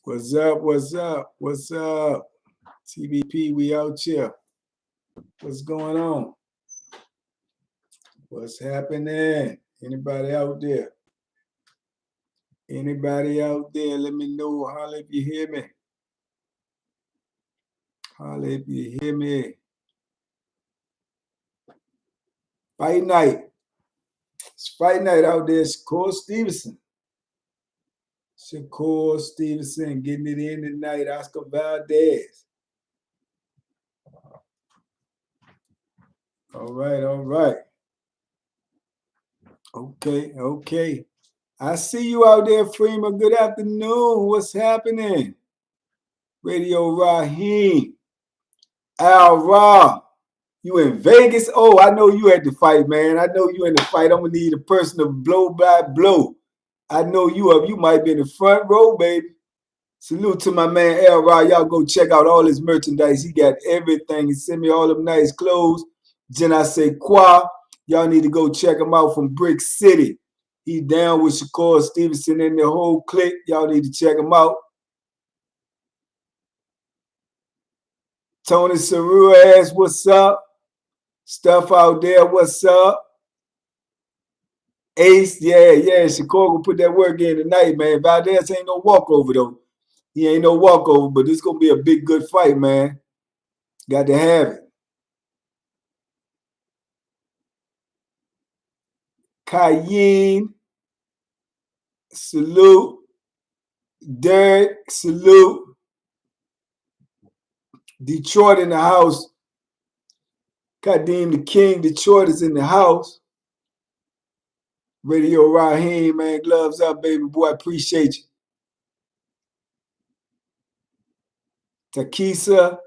What's up? What's up? What's up? TVP, we out here. What's going on? What's happening? Anybody out there? Anybody out there? Let me know. Holla if you hear me. Holla if you hear me. Fight night. It's fight night out there. Shakur Stevenson. Shakur Stevenson getting it in tonight. Oscar Valdez. All right, all right. Okay. I see you out there, Freeman. Good afternoon. What's happening? Radio Raheem. Al Ra. You in Vegas? Oh, I know you at the fight, man. I know you in the fight. I'm going to need a person to blow by blow. I know you up. You might be in the front row, baby. Salute to my man, Al Ra. Y'all go check out all his merchandise. He got everything. He sent me all them nice clothes. Je ne sais quoi. Y'all need to go check him out from Brick City. He down with Shakur Stevenson and the whole clique. Y'all need to check him out. Tony Sarua asks, what's up? Stuff out there, what's up? Ace, yeah. Shakur will put that work in tonight, man. Valdez ain't no walkover, though. He ain't no walkover, but this going to be a big, good fight, man. Got to have it. Cayenne, salute. Derek, salute. Detroit in the house. Kadeem the King, Detroit is in the house. Radio Raheem, man, gloves up, baby boy. Appreciate you. Takisa,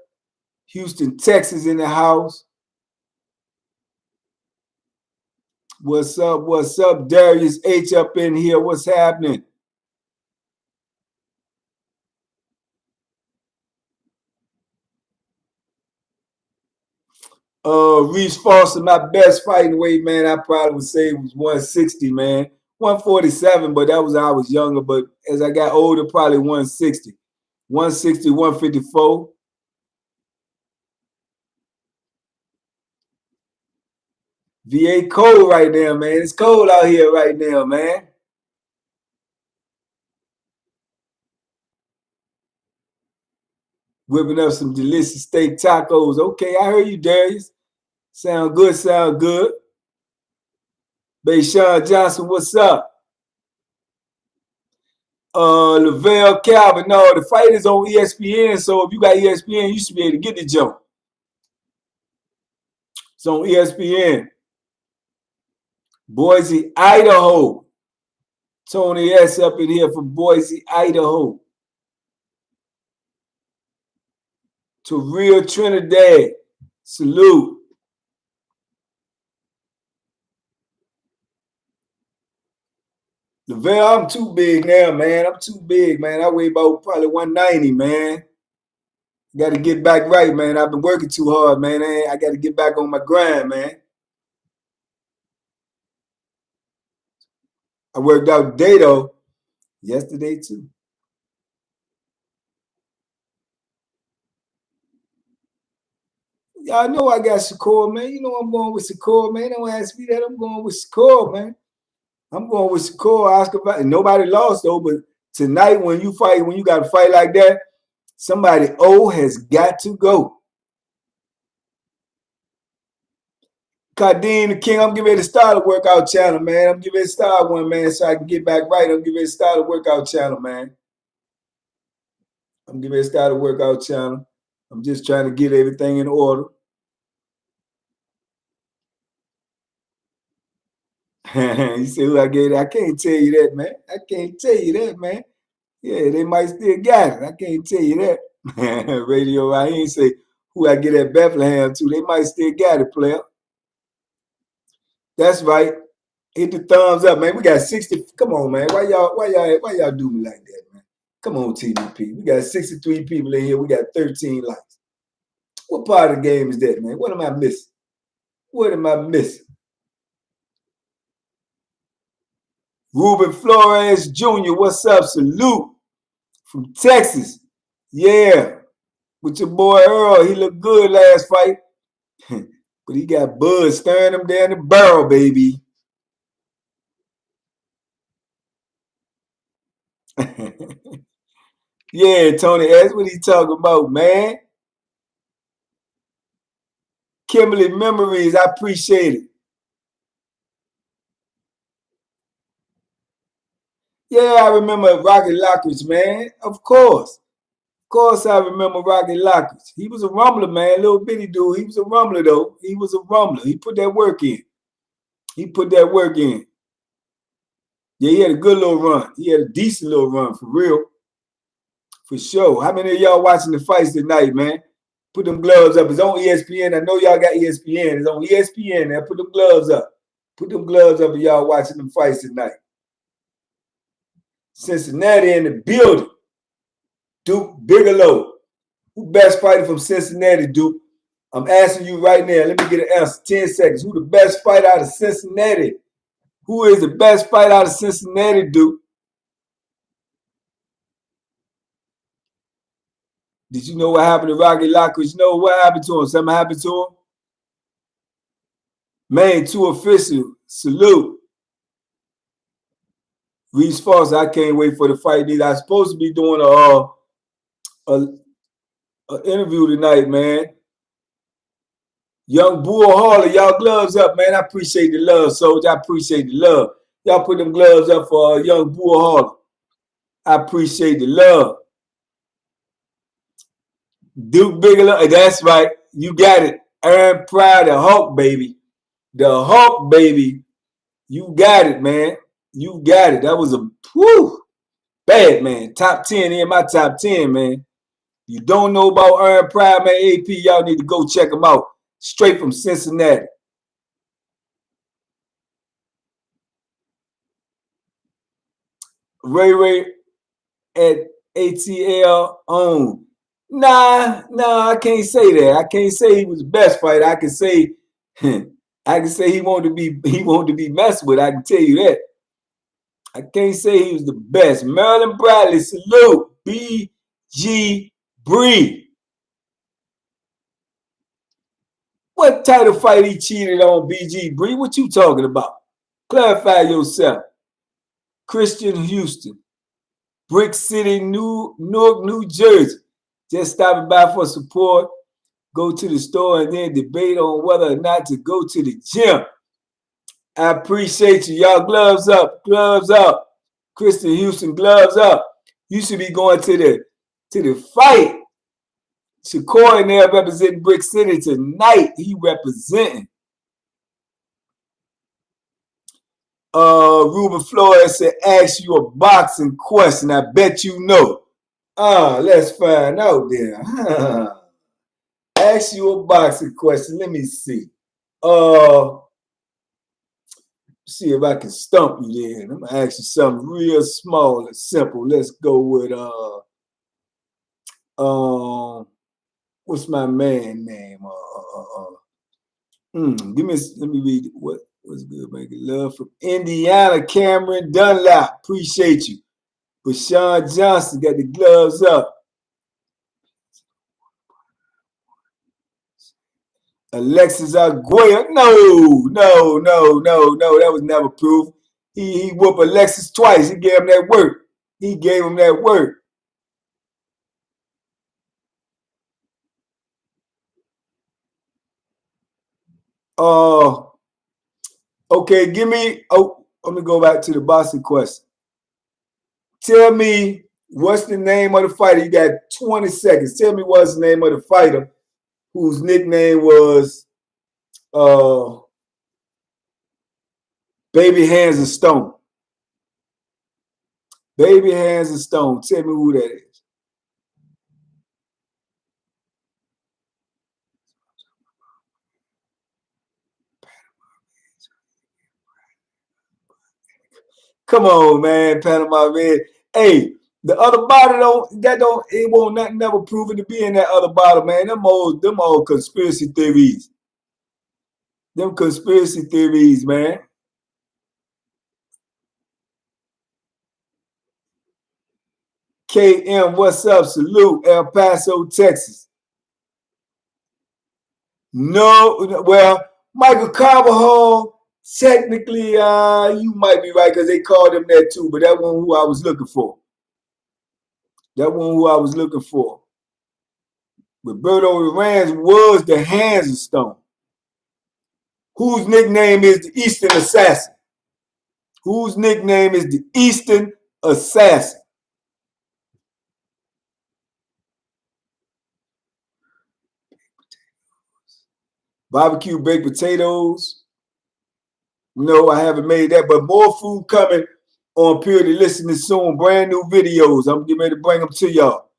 Houston, Texas in the house. What's up? What's up? Darius H up in here. What's happening? Reese Foster, my best fighting weight, man, I probably would say was 160, man. 147, but that was when I was younger. But as I got older, probably 160. 160, 154. VA cold right now, man. It's cold out here right now, man. Whipping up some delicious steak tacos. Okay, I heard you, Darius. Sound good, sound good. Sean Johnson, what's up? Lavelle Calvin, no, the fight is on ESPN, so if you got ESPN, you should be able to get the jump. It's on ESPN. Boise, Idaho. Tony S. up in here from Boise, Idaho. To Real Trinidad, salute. Lavelle, I'm too big now, man. I'm too big, man. I weigh about probably 190, man. Got to get back right, man. I've been working too hard, man. I got to get back on my grind, man. I worked out today, though. Yesterday, too. Y'all know I got Shakur, man. You know I'm going with Shakur, man. Don't ask me that. I'm going with Shakur, man. I'm going with Shakur, Oscar. Nobody lost, though, but tonight when you got to fight like that, somebody has got to go. Kadeem the King, I'm getting ready to start a workout channel, man. I'm getting ready to start one, man, so I can get back right. I'm getting ready to start a workout channel, man. I'm getting ready to start a workout channel. I'm just trying to get everything in order. You see who I get? I can't tell you that, man. I can't tell you that, man. Yeah, they might still got it. I can't tell you that. Radio, I ain't say who I get at Bethlehem to. They might still got it, player. That's right. Hit the thumbs up, man. We got 60. Come on, man. Why y'all do me like that, man? Come on, TDP. We got 63 people in here. We got 13 likes. What part of the game is that, man? What am I missing? What am I missing? Ruben Flores Jr., what's up? Salute. from Texas. Yeah, with your boy Earl. He looked good last fight. But he got Bud staring him down the barrel, baby. Yeah, Tony, that's what he's talking about, man. Kimberly Memories, I appreciate it. Yeah, I remember Rocky Lockridge, man. Of course. Of course I remember Rocky Lockridge. He was a rumbler, man. Little bitty dude. He was a rumbler, though. He was a rumbler. He put that work in. He put that work in. Yeah, he had a good little run. He had a decent little run, for real. For sure. How many of y'all watching the fights tonight, man? Put them gloves up. It's on ESPN. I know y'all got ESPN. It's on ESPN. Now put them gloves up. Put them gloves up if y'all watching them fights tonight. Cincinnati in the building. Duke Bigelow. Who best fighter from Cincinnati, Duke? I'm asking you right now. Let me get an answer. 10 seconds. Who the best fighter out of Cincinnati? Who is the best fighter out of Cincinnati, Duke? Did you know what happened to Rocky Lockridge? You know what happened to him? Something happened to him? Man, two official. Salute. Reese Foster, I can't wait for the fight. I'm supposed to be doing a interview tonight, man. Young Bull Harley, y'all gloves up, man. I appreciate the love, soldier. I appreciate the love. Y'all put them gloves up for Young Bull Harley. I appreciate the love. Duke Bigelow, that's right. You got it. Aaron Pryor, the Hulk, baby. The Hulk, baby. You got it, man. You got it. That was a whew, bad, man. Top 10 in my top 10, man. You don't know about Aaron Pryor, man. AP, y'all need to go check him out. Straight from Cincinnati. Ray at ATL on. Nah, I can't say that. I can't say he was the best fighter. I can say he wanted to be messed with. I can tell you that. I can't say he was the best. Marilyn Bradley, salute. BG Bree. What title fight he cheated on, BG Bree? What you talking about? Clarify yourself. Christian Houston. Brick City, Newark, New Jersey. Just stopping by for support. Go to the store and then debate on whether or not to go to the gym. I appreciate you. Y'all gloves up. Gloves up. Christian Houston, gloves up. You should be going to the fight. Shakur in there representing Brick City tonight. He representing. Ruben Flores said, ask you a boxing question. I bet you know. Let's find out then. Ask you a boxing question. Let me see. See if I can stump you then. I'm gonna ask you something real small and simple. Let's go with what's my man name? Let me read what's good, making love from Indiana. Cameron Dunlap, appreciate you. Bashawn Johnson got the gloves up. Alexis Arguello, no, that was never proof. He whooped Alexis twice. He gave him that work. Okay, let me go back to the boxing question. Tell me what's the name of the fighter. You got 20 seconds. Tell me what's the name of the fighter whose nickname was Baby Hands of Stone. Baby Hands of Stone. Tell me who that is. Come on, man, Panama Red. Hey, the other bottle it won't never prove it to be in that other bottle, man. Them old conspiracy theories. Them conspiracy theories, man. KM, what's up? Salute, El Paso, Texas. No, well, Michael Carvajal, technically, you might be right because they called him that too, but that wasn't who I was looking for. That wasn't who I was looking for. Roberto Rams was the Hands of Stone. Whose nickname is the Eastern Assassin? Whose nickname is the Eastern Assassin? Barbecue baked potatoes. No, I haven't made that, but more food coming on Purity Listening soon. Brand new videos. I'm getting ready to bring them to y'all.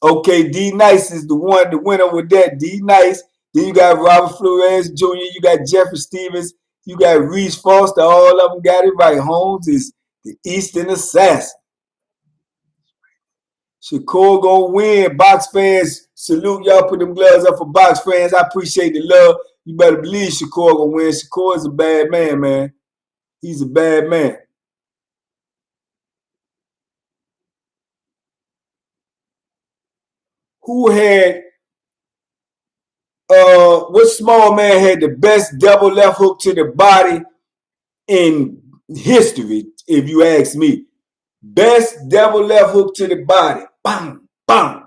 Okay, D Nice is the one, the winner with that. D Nice. Then you got Robert Flores Jr., you got Jeffrey Stevens, you got Reese Foster. All of them got it right. Holmes is the Eastern Assassin. Shakur gonna win. Box fans, salute y'all. Put them gloves up for box fans. I appreciate the love. You better believe Shakur gonna win. Shakur is a bad man, man. He's a bad man. Who had what small man had the best double left hook to the body in history, if you ask me? Best double left hook to the body. Bang, bang.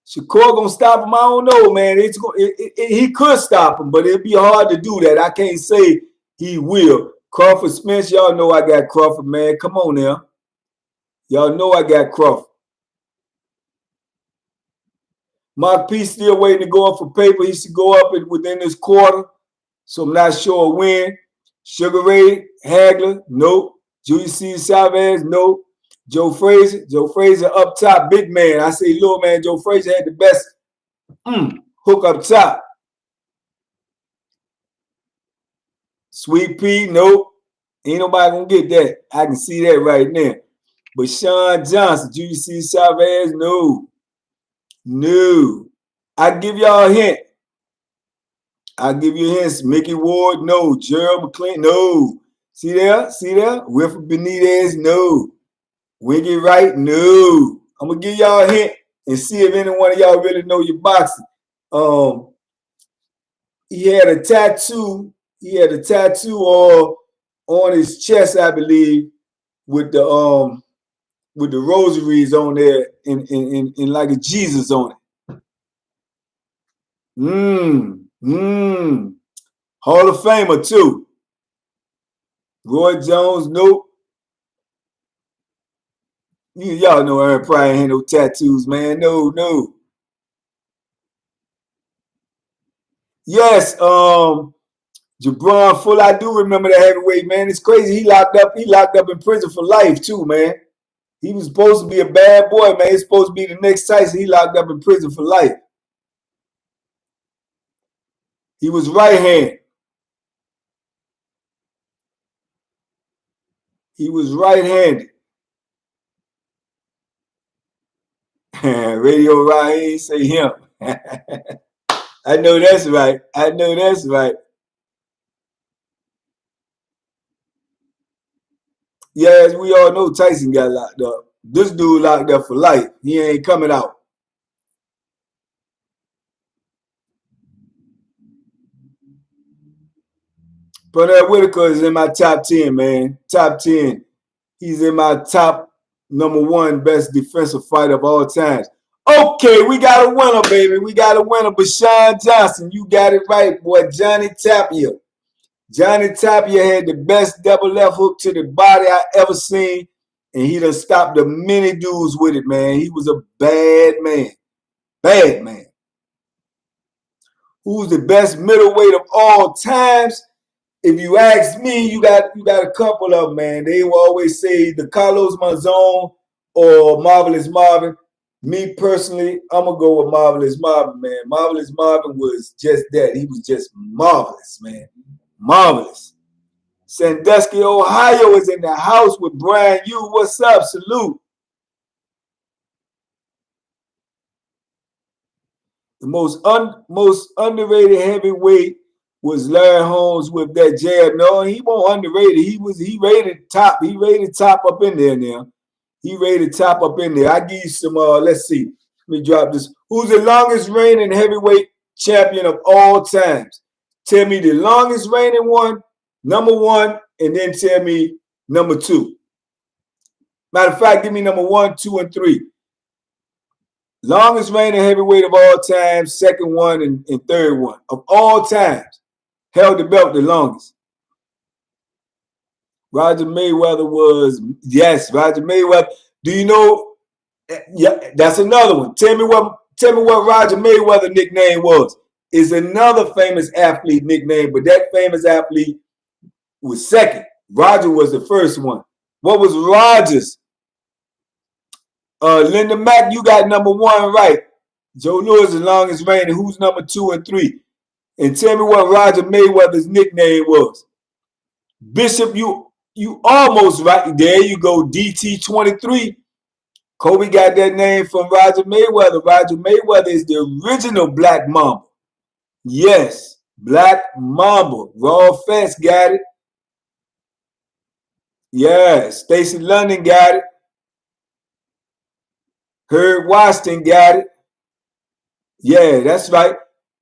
Shakur gonna stop him? I don't know, man. He could stop him, but it'd be hard to do that. I can't say he will. Crawford Spence, y'all know I got Crawford, man. Come on now. Y'all know I got Crawford. Mark P still waiting to go up for paper. He should go up within this quarter. So I'm not sure when. Sugar Ray Hagler, nope. Julius C. Chavez, nope. Joe Frazier up top, big man. I say little man, Joe Frazier had the best hook up top. Sweet Pea, nope. Ain't nobody gonna get that. I can see that right now. But Sean Johnson, Julius C. Chavez, no. No. I give y'all a hint. I'll give you hints. Mickey Ward, no. Gerald McClain, no. See there? See there? Wilfred Benitez, no. Wingy Wright, no. I'm going to give y'all a hint and see if any one of y'all really know your boxing. He had a tattoo. He had a tattoo on his chest, I believe, with the rosaries on there and like a Jesus on it. Hall of Famer too. Roy Jones, nope. Y'all know Aaron Pryor ain't no tattoos, man. No. Yes, Jabron Full. I do remember that heavyweight, man. It's crazy. He locked up in prison for life too, man. He was supposed to be a bad boy, man. He's supposed to be the next Tyson. He locked up in prison for life. He was right hand. He was right-handed. Radio Raheem say him. I know that's right. I know that's right. Yeah, as we all know, Tyson got locked up. This dude locked up for life. He ain't coming out. Bernard Whitaker is in my top 10, man. Top 10. He's in my top #1 best defensive fighter of all times. Okay, we got a winner, baby. We got a winner. Bashan Johnson, you got it right, boy. Johnny Tapia. Johnny Tapia had the best double left hook to the body I ever seen, and he done stopped the many dudes with it, man. He was a bad man. Bad man. Who's the best middleweight of all times? If you ask me, you got a couple of them, man. They will always say the Carlos Monzon or Marvelous Marvin. Me personally, I'm gonna go with Marvelous Marvin, man. Marvelous Marvin was just that. He was just marvelous, man. Marvelous. Sandusky, Ohio is in the house with Brian Yu. What's up? Salute. The most underrated heavyweight was Larry Holmes with that jab. No, he won't underrated. He rated top. He rated top up in there now. He rated top up in there. I give you some. Let's see. Let me drop this. Who's the longest reigning heavyweight champion of all times? Tell me the longest reigning one, number one, and then tell me number two. Matter of fact, give me number one, two, and three. Longest reigning heavyweight of all time, second one, and third one of all times. Held the belt the longest. Roger Mayweather was, yes, Roger Mayweather. Do you know? Yeah, that's another one. Tell me what Roger Mayweather nickname was. Is another famous athlete nickname, but that famous athlete was second. Roger was the first one. What was Roger's? Linda Mack, you got number one right. Joe Louis is the longest reigning. Who's number two and three? And tell me what Roger Mayweather's nickname was. Bishop, you almost right. There you go, DT23. Kobe got that name from Roger Mayweather. Roger Mayweather is the original Black Mamba. Yes, Black Mamba. Raw Fest got it. Yeah, Stacey London got it. Herb Washington got it. Yeah, that's right.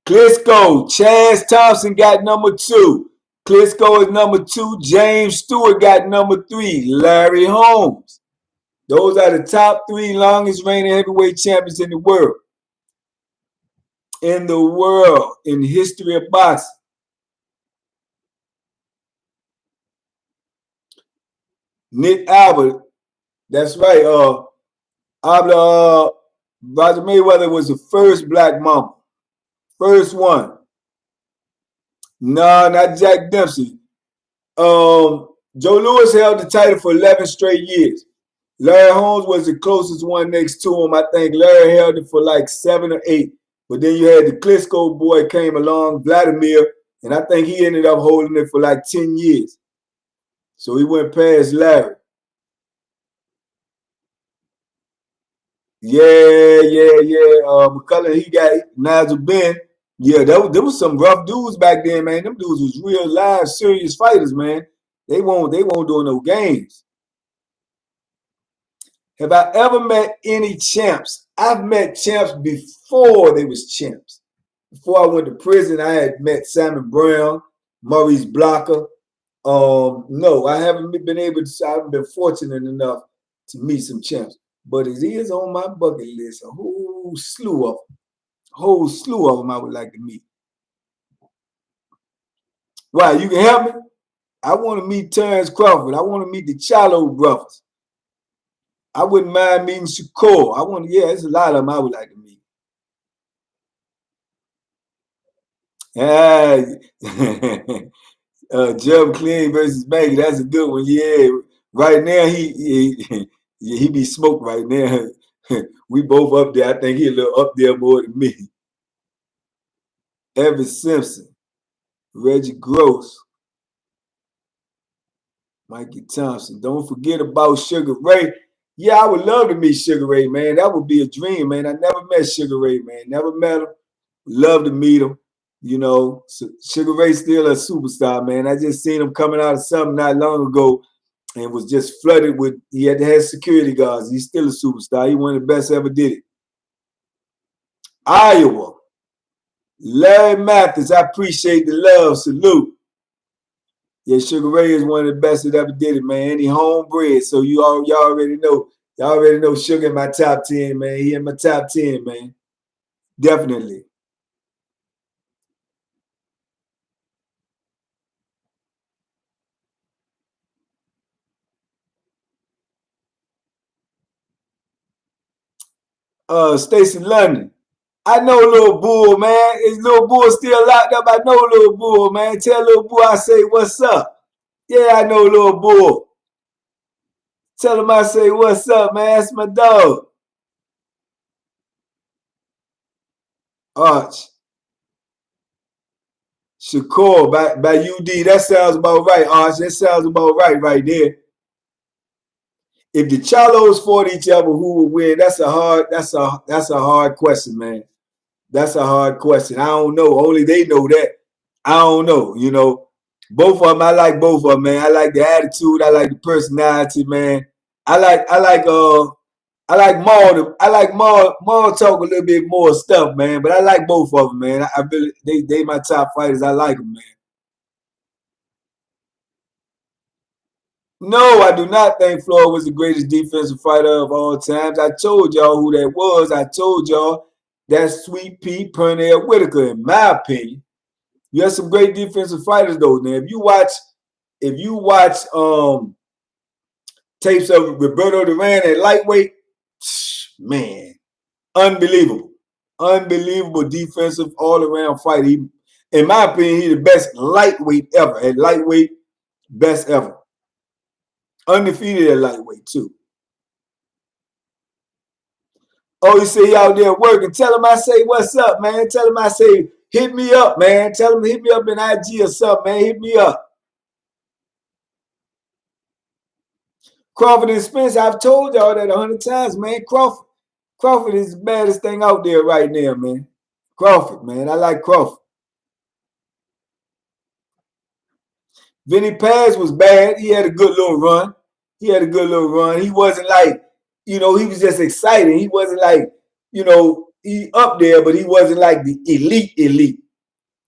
Klitschko, Chaz Thompson got number two. Klitschko is number two. James Stewart got number three. Larry Holmes. Those are the top three longest reigning heavyweight champions in the world. In the world, in the history of boxing. Nick Albert, that's right. Roger Mayweather was the first Black Mamba. First one. No, not Jack Dempsey. Joe Louis held the title for 11 straight years. Larry Holmes was the closest one next to him. I think Larry held it for like 7 or 8. But then you had the Klitschko boy came along, Vladimir, and I think he ended up holding it for like 10 years. So he went past Larry. Yeah. McCullough, he got Nigel Benn. Yeah, there was some rough dudes back then, man. Them dudes was real live, serious fighters, man. They won't do no games. Have I ever met any champs? I've met champs before they was champs. Before I went to prison, I had met Simon Brown, Maurice Blocker. No, I haven't been able to. I haven't been fortunate enough to meet some champs, but it is on my bucket list. A whole slew of them I would like to meet. Why? You can help me? I want to meet Terrence Crawford. I want to meet the Chalo brothers. I wouldn't mind meeting Shakur. There's a lot of them I would like to meet. Jim Clean versus Banky. That's a good one. Yeah. Right now, he be smoked right now. We both up there. I think he a little up there more than me. Evan Simpson, Reggie Gross, Mikey Thompson. Don't forget about Sugar Ray. Yeah, I would love to meet Sugar Ray, man. That would be a dream, man. I never met Sugar Ray, man. Never met him. Love to meet him. You know, Sugar Ray's still a superstar, man. I just seen him coming out of something not long ago and was just flooded with, he had to have security guards. He's still a superstar. He one of the best ever did it. Iowa. Larry Mathis, I appreciate the love. Salute. Yeah, Sugar Ray is one of the best that ever did it, man. He homebred, so y'all already know. Y'all already know Sugar in my top 10, man. He in my top 10, man. Definitely. Stacey London. I know Little Bull, man. Is Little Bull still locked up? I know Little Bull, man. Tell Little Bull I say what's up. Yeah, I know Little Bull. Tell him I say what's up, man. That's my dog. Arch. Shakur by UD. That sounds about right, Arch. That sounds about right there. If the Chalos fought each other, who would win? That's a hard question, man. That's a hard question. I don't know. Only they know that. I don't know. You know, both of them. I like both of them, man. I like the attitude. I like the personality, man. I like Maul talk a little bit more stuff, man. But I like both of them, man. I really they my top fighters. I like them, man. No, I do not think Floyd was the greatest defensive fighter of all times. I told y'all who that was. I told y'all that's Sweet Pea Pernell Whitaker, in my opinion. You have some great defensive fighters though. Now, if you watch tapes of Roberto Duran at lightweight, man, unbelievable. Unbelievable defensive all-around fight. He, in my opinion, he's the best lightweight ever. At lightweight, best ever. Undefeated at lightweight, too. Oh, you say he out there working. Tell him I say, what's up, man? Tell him I say, hit me up, man. Tell him to hit me up in IG or something, man. Hit me up. Crawford and Spence, I've told y'all that 100 times, man. Crawford is the baddest thing out there right now, man. Crawford, man. I like Crawford. Vinny Paz was bad. He had a good little run. He wasn't like, he was just exciting. He wasn't like, he up there, but he wasn't like the elite.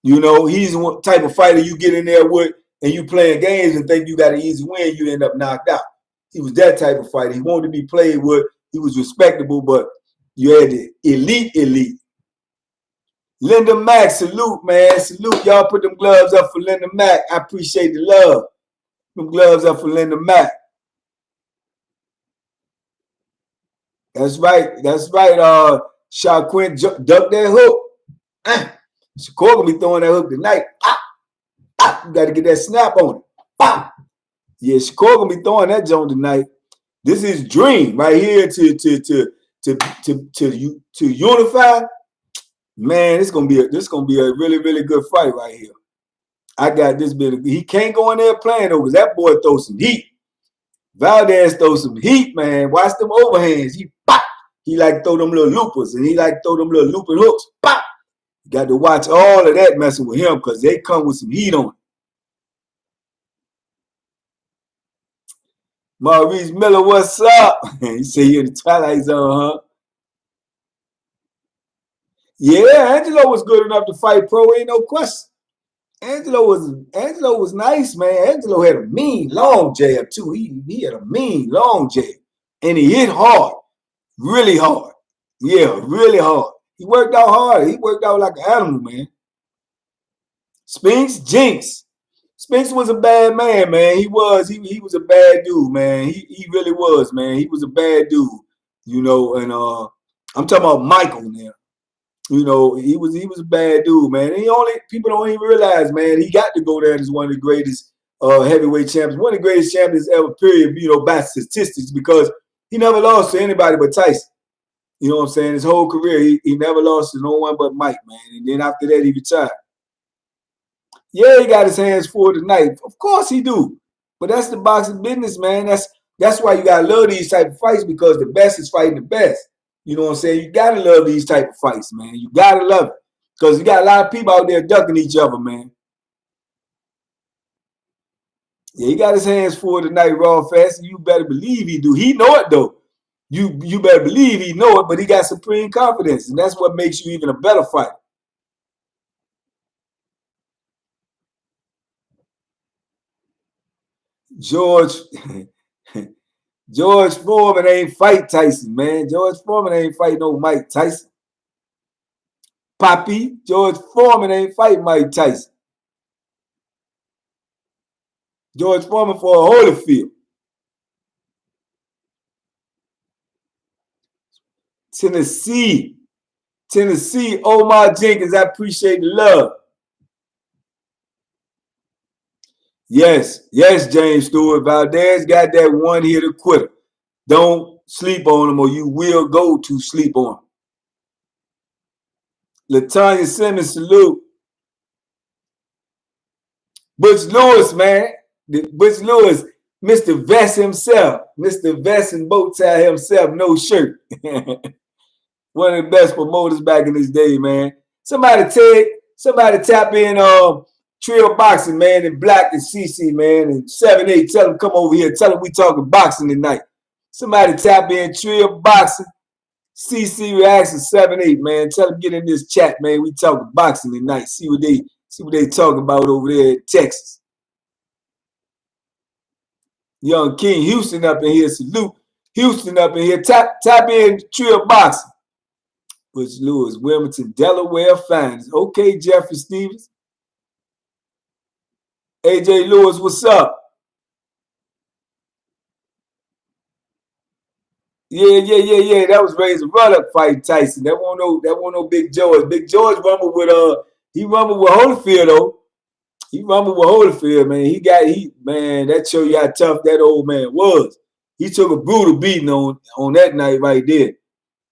He's the type of fighter you get in there with and you playing games and think you got an easy win, you end up knocked out. He was that type of fighter. He wanted to be played with. He was respectable, but you had the elite. Linda Mack, salute, man. Salute. Y'all put them gloves up for Linda Mack. I appreciate the love. Them gloves up for Linda Mack. That's right. Shaquin duck that hook. Shakur gonna be throwing that hook tonight. You got to get that snap on it. Yeah, Shakur gonna be throwing that joint tonight. This is dream right here to unify. Man, this gonna be a really, really good fight right here. I got this bit. He can't go in there playing though, because that boy throws some heat. Valdez throws some heat, man. Watch them overhands. He like throw them little loopers, and he like throw them little looping hooks. Pop. You got to watch all of that messing with him, because they come with some heat on it. Maurice Miller, what's up? He say you in the Twilight Zone, huh? Yeah, Angelo was good enough to fight pro, ain't no question. Angelo was nice, man. Angelo had a mean long jab too. He had a mean long jab, and he hit hard, really hard. Yeah, really hard. He worked out hard. He worked out like an animal, man. Spinks Jinx. Spinks was a bad man, man. He was a bad dude, man. He really was, man. He was a bad dude, and I'm talking about Michael now. He was a bad dude, man. And people don't even realize, man, he got to go there as one of the greatest heavyweight champions, one of the greatest champions ever, period, by statistics, because he never lost to anybody but Tyson. You know what I'm saying? His whole career, he never lost to no one but Mike, man. And then after that, he retired. Yeah, he got his hands full tonight. Of course he do. But that's the boxing business, man. That's why you gotta love these type of fights, because the best is fighting the best. You know what I'm saying? You gotta love these type of fights, man. You gotta love it. Because you got a lot of people out there ducking each other, man. Yeah, he got his hands full tonight, raw fast. You better believe he do. He know it though. You better believe he know it, but he got supreme confidence, and that's what makes you even a better fighter. George Foreman ain't fight Tyson, man. George Foreman ain't fight no Mike Tyson. Poppy, George Foreman ain't fight Mike Tyson. George Foreman for a Holyfield. Tennessee, Omar Jenkins, I appreciate the love. Yes, James Stewart. Valdez got that one-hitter quitter. Don't sleep on him, or you will go to sleep on him. Latanya Simmons, salute. Butch Lewis, man. Butch Lewis, Mr. Vest himself. Mr. Vest and bow tie himself, no shirt. One of the best promoters back in his day, man. Somebody tap in Trio Boxing, man, and Black and CC, man, and 7-8. Tell them come over here. Tell them we talking boxing tonight. Somebody tap in Trio Boxing, CC Reaction 7-8, man. Tell them get in this chat, man. We talking boxing tonight. See what they talking about over there in Texas. Young King Houston up in here. Salute Houston up in here. Tap in Trio Boxing. Butch Lewis, Wilmington, Delaware Finest. Okay, Jeffrey Stevens. AJ Lewis, what's up? Yeah. That was Razor Ruddock fighting Tyson. That won't no Big George. Big George rumbled with Holyfield though. He rumbled with Holyfield, man. Man, that show you how tough that old man was. He took a brutal beating on that night right there.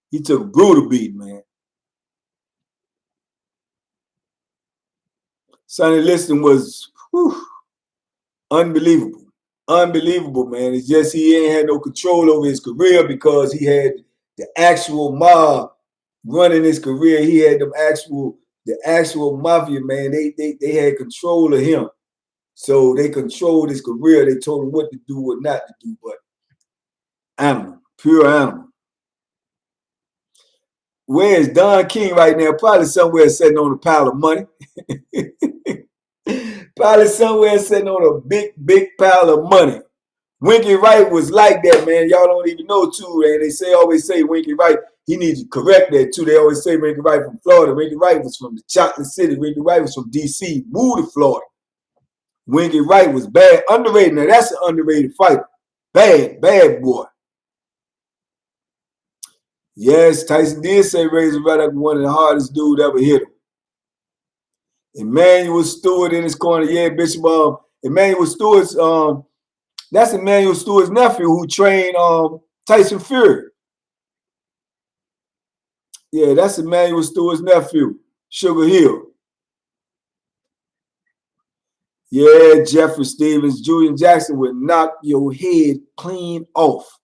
He took a brutal beating, man. Sonny Liston was unbelievable. Unbelievable, man. It's just he ain't had no control over his career because he had the actual mob running his career. He had the actual mafia, man. They had control of him. So they controlled his career. They told him what to do, what not to do. But animal, pure animal. Where is Don King right now? Probably somewhere sitting on a pile of money. Probably somewhere sitting on a big pile of money. Winky Wright was like that, man. Y'all don't even know too, and they always say Winky Wright. He needs to correct that too. They always say Winky Wright from Florida. Winky Wright was from the Chocolate City. Winky Wright was from DC, moved to Florida. Winky Wright was bad, underrated. Now that's an underrated fighter. Bad boy. Yes, Tyson did say Razor Ruddock was one of the hardest dudes ever hit him. Emmanuel Stewart in his corner. Yeah, Bishop. Emmanuel Stewart's that's Emmanuel Stewart's nephew who trained Tyson Fury. Yeah, that's Emmanuel Stewart's nephew, Sugar Hill. Yeah, Jeffrey Stevens, Julian Jackson would knock your head clean off.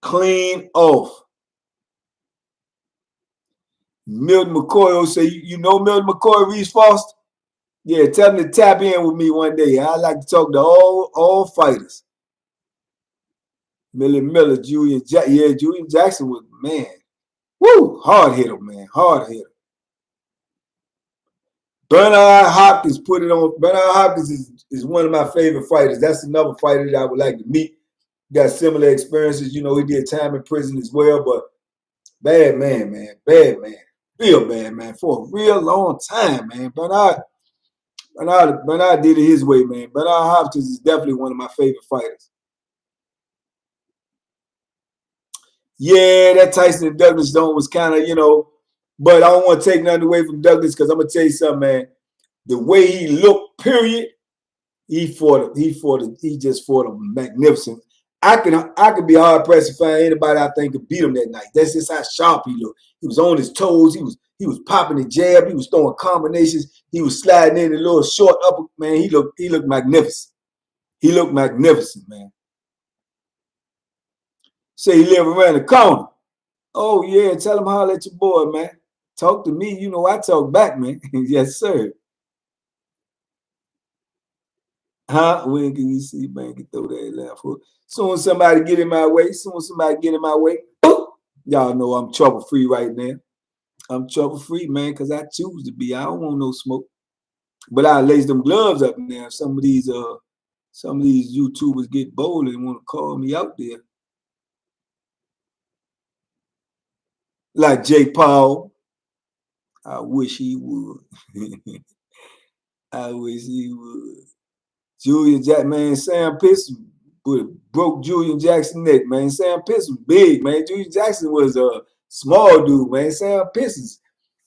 Clean off. Milton McCoy will say, you know Milton McCoy, Reese Foster? Yeah, tell him to tap in with me one day. I like to talk to all fighters. Millie Miller, Julian Jackson was, man. Woo, hard hitter, man. Hard hitter. Bernard Hopkins put it on. Bernard Hopkins is one of my favorite fighters. That's another fighter that I would like to meet. Got similar experiences. You know, he did time in prison as well, but bad man. Bad man. Real bad man for a real long time, man. Bernard did it his way, man. Bernard Hopkins is definitely one of my favorite fighters. Yeah, that Tyson and Douglas Stone was kind of, but I don't want to take nothing away from Douglas because I'm gonna tell you something, man. The way he looked, period, he just fought him magnificent. I could be hard pressed to find anybody I think could beat him that night. That's just how sharp he looked. He was on his toes. He was popping the jab. He was throwing combinations. He was sliding in a little short upper. Man, he looked magnificent. He looked magnificent, man. Say he live around the corner. Oh yeah, tell him holler at your boy, man. Talk to me. You know I talk back, man. Yes, sir. Huh? When can you see Banky throw that left hook? Soon somebody get in my way. Y'all know I'm trouble free right now. I'm trouble free, man, because I choose to be. I don't want no smoke. But I lace them gloves up now. Some of these YouTubers get bold and want to call me out there. Like Jake Paul. I wish he would. I wish he would. Julian Jackson, man, Sam Pitts broke Julian Jackson's neck, man. Sam Pitts was big, man. Julian Jackson was a small dude, man. Sam Pitts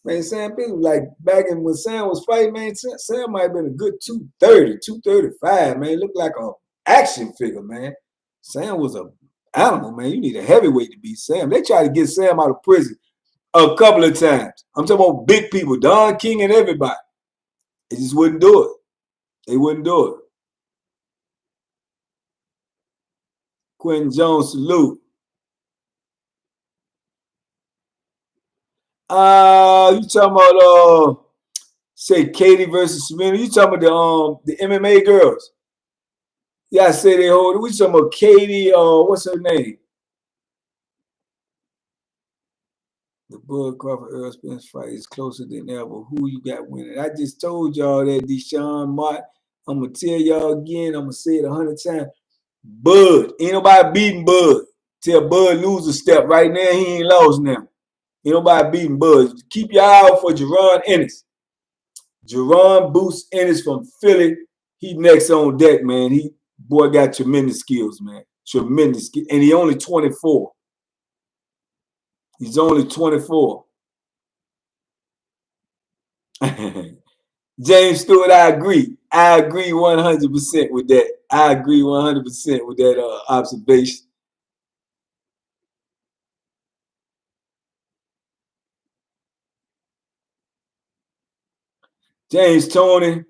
was like back in when Sam was fighting, man. Sam might have been a good 230, 235, man. He looked like an action figure, man. Sam was an animal, man. You need a heavyweight to beat Sam. They tried to get Sam out of prison a couple of times. I'm talking about big people, Don King and everybody. They just wouldn't do it. They wouldn't do it. Quentin Jones, salute. You talking about say Katie versus Serena? You talking about the MMA girls? Yeah, I say they hold it. We talking about Katie, what's her name? The Bud Crawford Earl Spence fight is closer than ever. Who you got winning? I just told y'all that Deshaun Mott. I'm gonna tell y'all again. I'm gonna say it 100 times. Bud, ain't nobody beating Bud. Till Bud lose a step. Right now, he ain't lost now. Ain't nobody beating Bud. Keep your eye out for Jerron Ennis. Jerron Boost Ennis from Philly. He next on deck, man. He boy got tremendous skills, man. Tremendous skills. And he only 24. He's only 24. James Stewart, I agree. I agree 100% with that. I agree 100% with that observation. James Toney,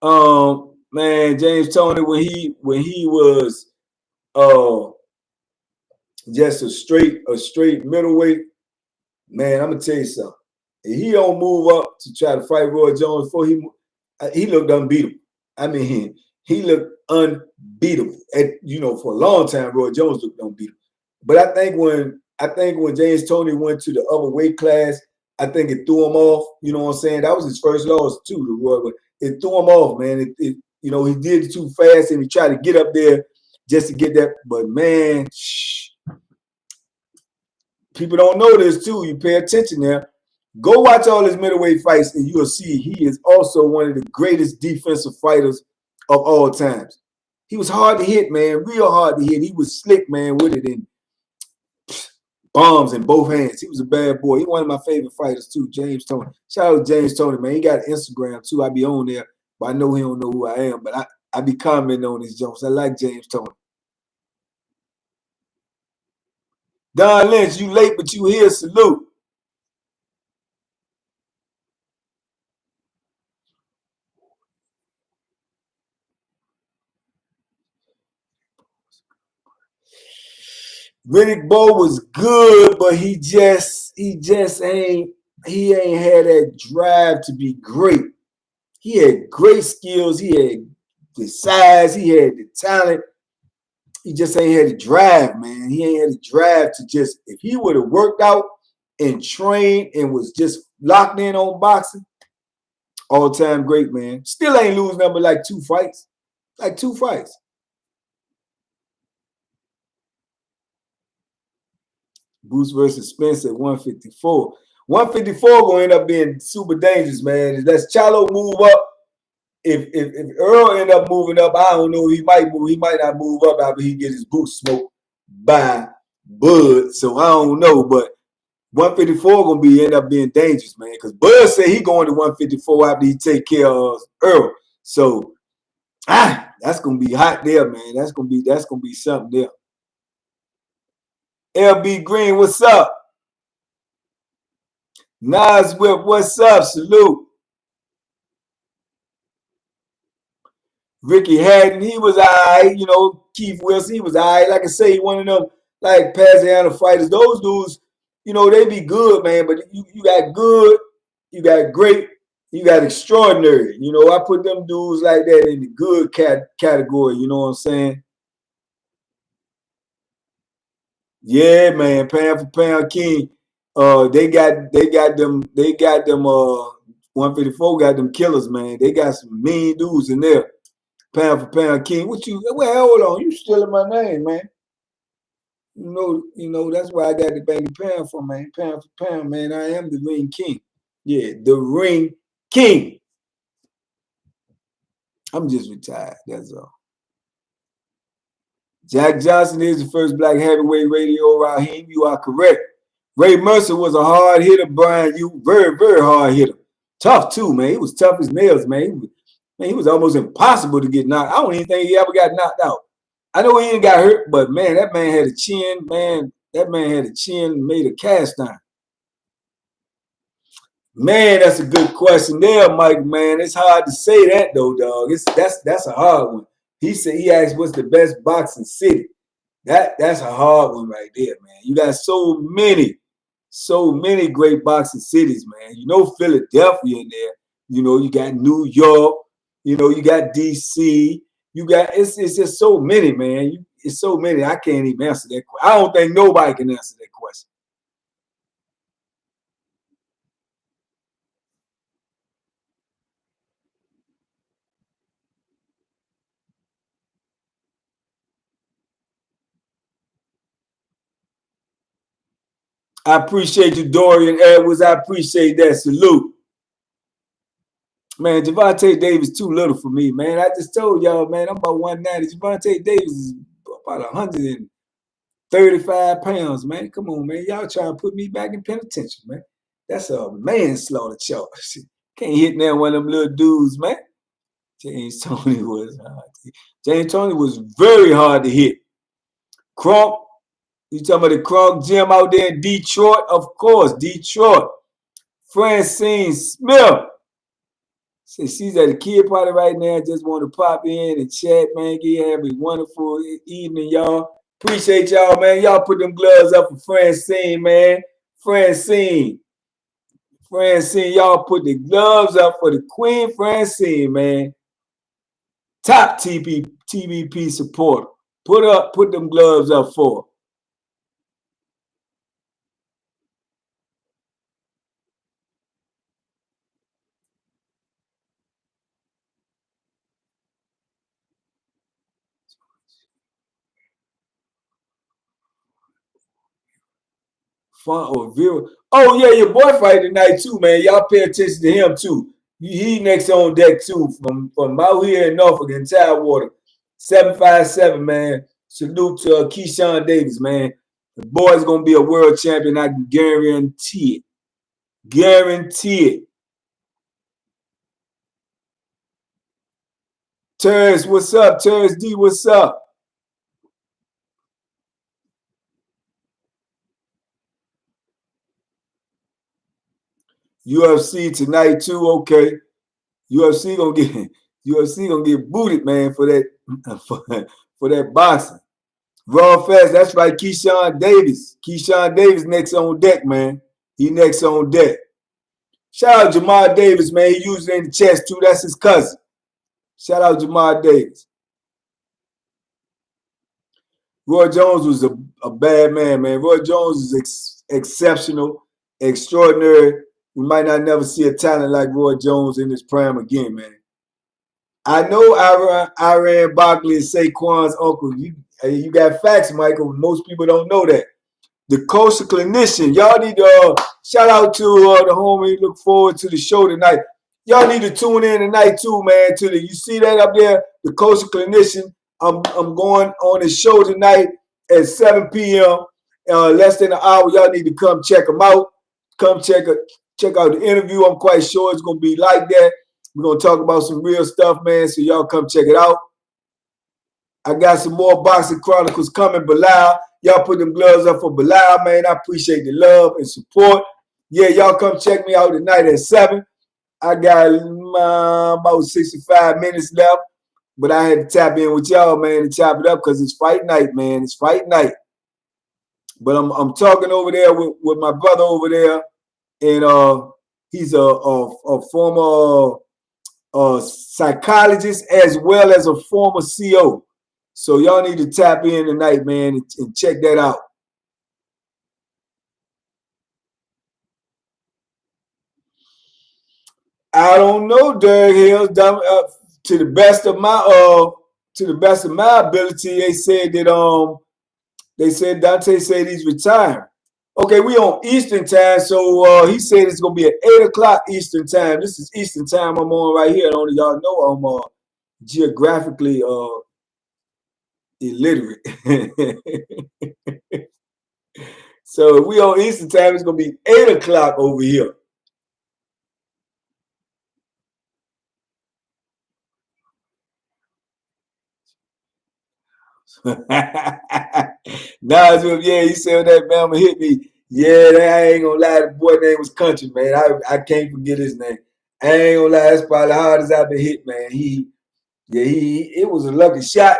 man, James Toney when he was just a straight middleweight, man, I'm gonna tell you something. If he don't move up to try to fight Roy Jones before he looked unbeatable. I mean, he looked unbeatable. For a long time, Roy Jones looked unbeatable. But I think when James Toney went to the other weight class, I think it threw him off. You know what I'm saying? That was his first loss too, to Roy. But it threw him off, man. He did it too fast, and he tried to get up there just to get that. But man, people don't know this too. You pay attention now. Go watch all his middleweight fights, and you'll see he is also one of the greatest defensive fighters of all times. He was hard to hit, man, real hard to hit. He was slick, man, with it, and bombs in both hands. He was a bad boy. He one of my favorite fighters too, James Toney. Shout out to James Toney, man. He got an Instagram too. I be on there, but I know he don't know who I am. But I be commenting on his jokes. I like James Toney. Don Lynch, you late, but you here. Salute. Riddick Bowe was good, but he ain't had that drive to be great. He had great skills. He had the size. He had the talent. He just ain't had the drive, man. He ain't had the drive to just, if he would have worked out and trained and was just locked in on boxing, all-time great, man. Still ain't lose number like 2 fights. Like 2 fights. Boost versus Spence at 154. 154 gonna end up being super dangerous, man. Unless Charlo move up. If Earl end up moving up, I don't know. He might move. He might not move up after he get his boot smoked by Bud. So I don't know. But 154 gonna end up being dangerous, man. Because Bud said he going to 154 after he take care of Earl. So that's gonna be hot there, man. That's gonna be something there. LB Green, what's up? Nas Whip, what's up? Salute. Ricky Hatton, he was all right. Keith Wilson, he was all right. Like I say, one of them, like Paziano fighters. Those dudes, they be good, man. But you got good, you got great, you got extraordinary. I put them dudes like that in the good category. You know what I'm saying? Yeah, man. Pound for pound king. They got them 154 got them killers, man. They got some mean dudes in there. Pound for pound king. Well, hold on. You stealing my name, man. That's why I got the Banky Pound for, man. Pound for pound, man. I am the ring king. Yeah, the ring king. I'm just retired. That's all. Jack Johnson is the first black heavyweight radio Raheem. You are correct. Ray Mercer was a hard hitter, Brian. You very, very hard hitter. Tough too, man. He was tough as nails, man. He was almost impossible to get knocked. I don't even think he ever got knocked out. I know he ain't got hurt, but man, that man had a chin, man. That man had a chin made of cast iron. Man, that's a good question there, Mike. Man, it's hard to say that though, dog. That's a hard one. He asked, "What's the best boxing city?" That's a hard one right there, man. You got so many So many great boxing cities, man. You know, Philadelphia in there. You know, you got New York. You know, you got DC. You got it's just so many, man. It's so many. I can't even answer that question. I don't think nobody can answer that question. I appreciate you, Dorian Edwards. I appreciate that. Salute. Man, Javante Davis too little for me, man. I just told y'all, man, I'm about 190. Javante Davis is about 135 pounds, man. Come on, man. Y'all trying to put me back in penitentiary, man. That's a manslaughter charge. Can't hit that one of them little dudes, man. James Toney was hard. James Toney was very hard to hit. Crump, you talking about the Crump gym out there in Detroit? Of course, Detroit. Francine Smith. So she's at a kid party right now. Just want to pop in and chat, man. Have a wonderful evening, y'all. Appreciate y'all, man. Y'all put them gloves up for Francine, man. Francine, y'all put the gloves up for the Queen Francine, man. Top TVP supporter. Put them gloves up for her. Fun or Vera. Oh yeah, your boy fight tonight too, man. Y'all pay attention to him too. He next on deck too, from out here in Norfolk in Tidewater. 757, man. Salute to Keyshawn Davis, man. The boy's gonna be a world champion. I can guarantee it. Guarantee it. Terrence, what's up? Terrence D, what's up? UFC tonight too. Okay. UFC gonna get UFC gonna get booted, man, for that for that boxing. Raw fast. That's right. Keyshawn Davis. Keyshawn Davis next on deck, man. He next on deck. Shout out Jamal Davis, man. He used it in the chest too. That's his cousin. Shout out Jamal Davis. Roy Jones was a bad man, man. Roy Jones is exceptional, extraordinary. We might not never see a talent like Roy Jones in his prime again, man. I know Iran Barkley is Saquon's uncle. You got facts, Michael. Most people don't know that. The kosher clinician. Y'all need to shout out to the homie. Look forward to the show tonight. Y'all need to tune in tonight too, man. You see that up there, the kosher clinician. I'm going on the show tonight at 7 p.m. Less than an hour. Y'all need to come check them out. Come check out the interview. I'm quite sure it's gonna be like that. We're gonna talk about some real stuff, man. So y'all come check it out. I got some more boxing chronicles coming. Bilal, y'all put them gloves up for Bilal, man. I appreciate the love and support. Yeah, y'all come check me out tonight at 7. I got about 65 minutes left, but I had to tap in with y'all, man, to chop it up because it's fight night, man. It's fight night. But I'm talking over there with my brother over there, and he's a former psychologist as well as a former CO. So y'all need to tap in tonight, man, and check that out. I don't know, Derek Hills. To the best of my ability, they said Dante said he's retiring. Okay, we on Eastern time, so he said it's gonna be at 8 o'clock Eastern time. This is Eastern time I'm on right here. Only y'all know I'm geographically illiterate. So if we on Eastern time, it's gonna be 8 o'clock over here. Yeah, he said that Bama hit me. Yeah, I ain't gonna lie, the boy name was Country, man. I can't forget his name. I ain't gonna lie, that's probably the hardest I've been hit, man. It was a lucky shot.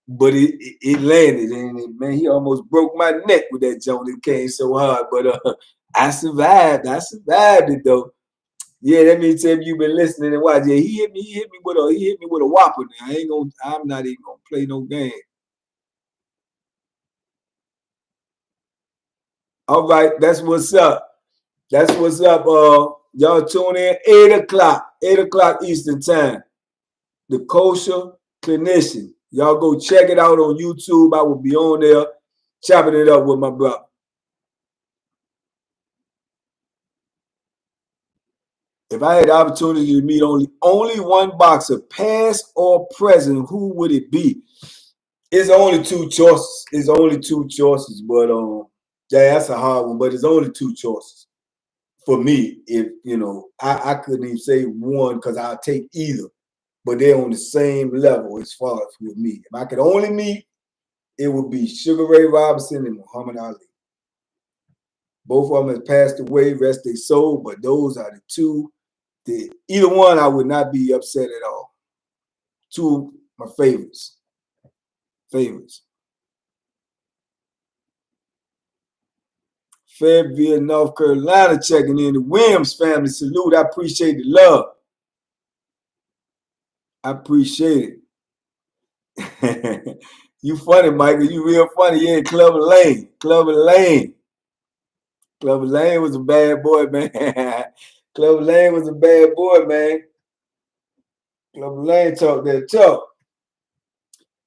but it landed, and man, he almost broke my neck with that joint. It came so hard, but I survived. I survived it though. Yeah, that means if you've been listening and watching. Yeah, he hit me with a whopper. Now I'm not even gonna play no game. All right, that's what's up. That's what's up. Y'all tune in 8 o'clock Eastern time. The Kosher Clinician. Y'all go check it out on YouTube. I will be on there chopping it up with my brother. If I had the opportunity to meet only one boxer, past or present, who would it be? It's only two choices. It's only two choices, but yeah, that's a hard one. But it's only two choices for me. If I couldn't even say one because I'll take either, but they're on the same level as far as with me. If I could only meet, it would be Sugar Ray Robinson and Muhammad Ali. Both of them have passed away, rest their soul, but those are the two. Either one, I would not be upset at all. Two of my favorites. Fayetteville, North Carolina, checking in. The Williams family, salute. I appreciate the love. I appreciate it. You funny, Michael. You real funny. Yeah, Clover Lane. Clover Lane was a bad boy, man. Clover Lane was a bad boy, man. Clover Lane talk that talk.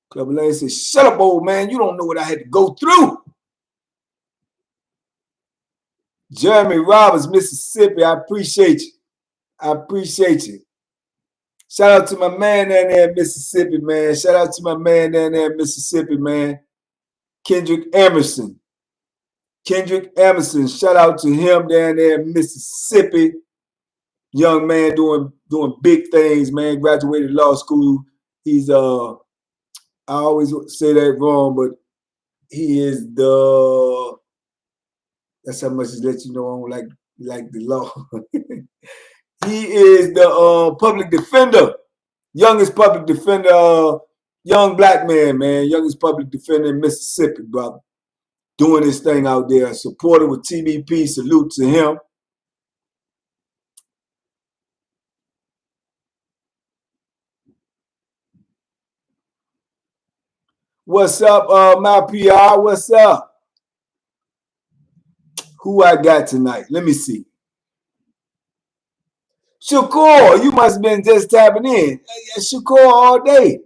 Clover Lane said, shut up, old man. You don't know what I had to go through. Jeremy Roberts, Mississippi. I appreciate you. I appreciate you. Shout out to my man down there in Mississippi, man. Shout out to my man down there in Mississippi, man. Kendrick Emerson. Shout out to him down there in Mississippi. Young man doing big things, man. Graduated law school. He's I always say that wrong, but he is that's how much it lets you know I don't like the law. He is the public defender. Youngest public defender, young black man, youngest public defender in Mississippi, brother. Doing his thing out there. Supported with TBP. Salute to him. What's up, my PR? What's up? Who I got tonight? Let me see. Shakur, you must have been just tapping in. Shakur all day.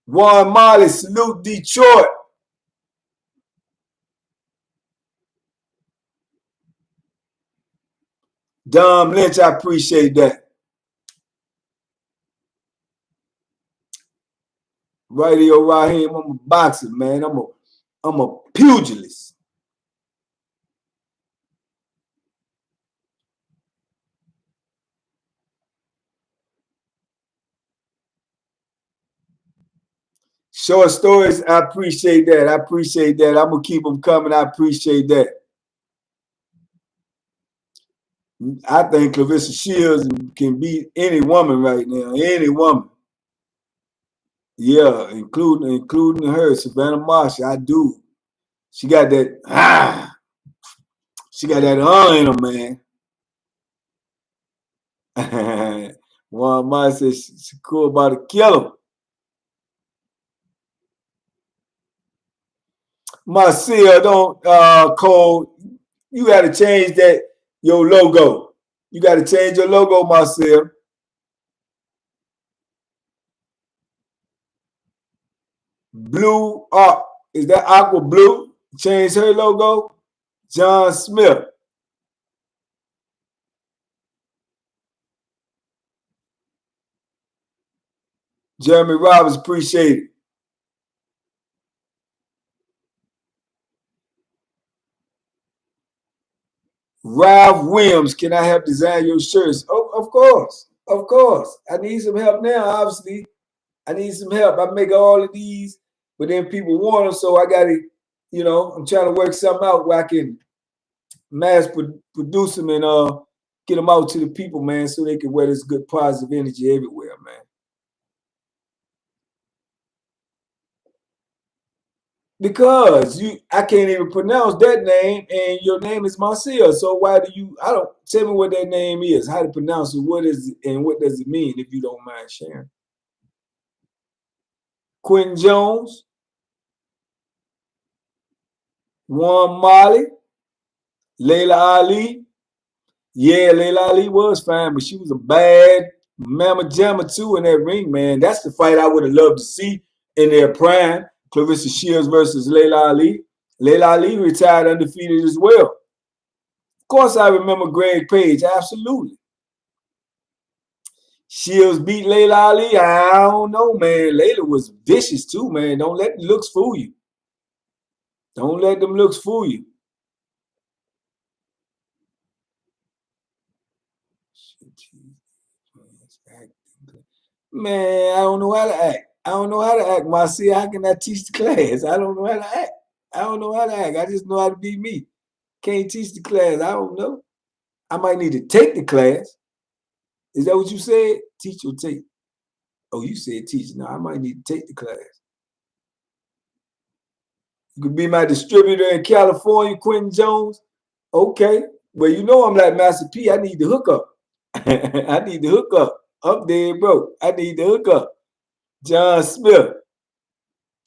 Juan Marley, salute Detroit. Dom Lynch, I appreciate that. Radio Raheem, I'm a boxer, man. I'm a pugilist. Short stories, I appreciate that. I'm gonna keep them coming. I appreciate that. I think Clarissa Shields can beat any woman right now. Any woman. Yeah, including her, Savannah Marshall. I do. She got that she got that in her, man. One Marshall said she's cool about to kill him. Marcia, don't Cole, you gotta change your logo. You gotta change your logo, Marcia. Blue is that aqua blue? Change her logo. John Smith. Jeremy Roberts, appreciate it. Ralph Williams, can I help design your shirts? Oh, of course. Of course. I need some help now, obviously. I need some help. I make all of these, but then people want them, so I got to, I'm trying to work something out where I can mass produce them and get them out to the people, man, so they can wear this good positive energy everywhere, man. Because I can't even pronounce that name, and your name is Marcia. So why do you? I don't tell me what that name is, how to pronounce it, what is it, and what does it mean? If you don't mind sharing. Quentin Jones, Juan Molly, Layla Ali. Yeah, Layla Ali was fine, but she was a bad mamma jamma too in that ring, man. That's the fight I would have loved to see in their prime. Clarissa Shields versus Layla Ali. Layla Ali retired undefeated as well. Of course, I remember Greg Page, absolutely. Shields beat Layla Ali. I don't know, man. Layla was vicious too, man. Don't let the looks fool you. Don't let them looks fool you. Man, I don't know how to act. I don't know how to act, Marcia. How can I teach the class? I don't know how to act. I don't know how to act. I just know how to be me. Can't teach the class. I don't know. I might need to take the class. Is that what you said? Teach or take? Oh, you said teach. No, I might need to take the class. You could be my distributor in California, Quentin Jones. Okay. Well, you know I'm like Master P. I need the hookup. I need the hookup. Up there, bro. I need the hookup. John Smith.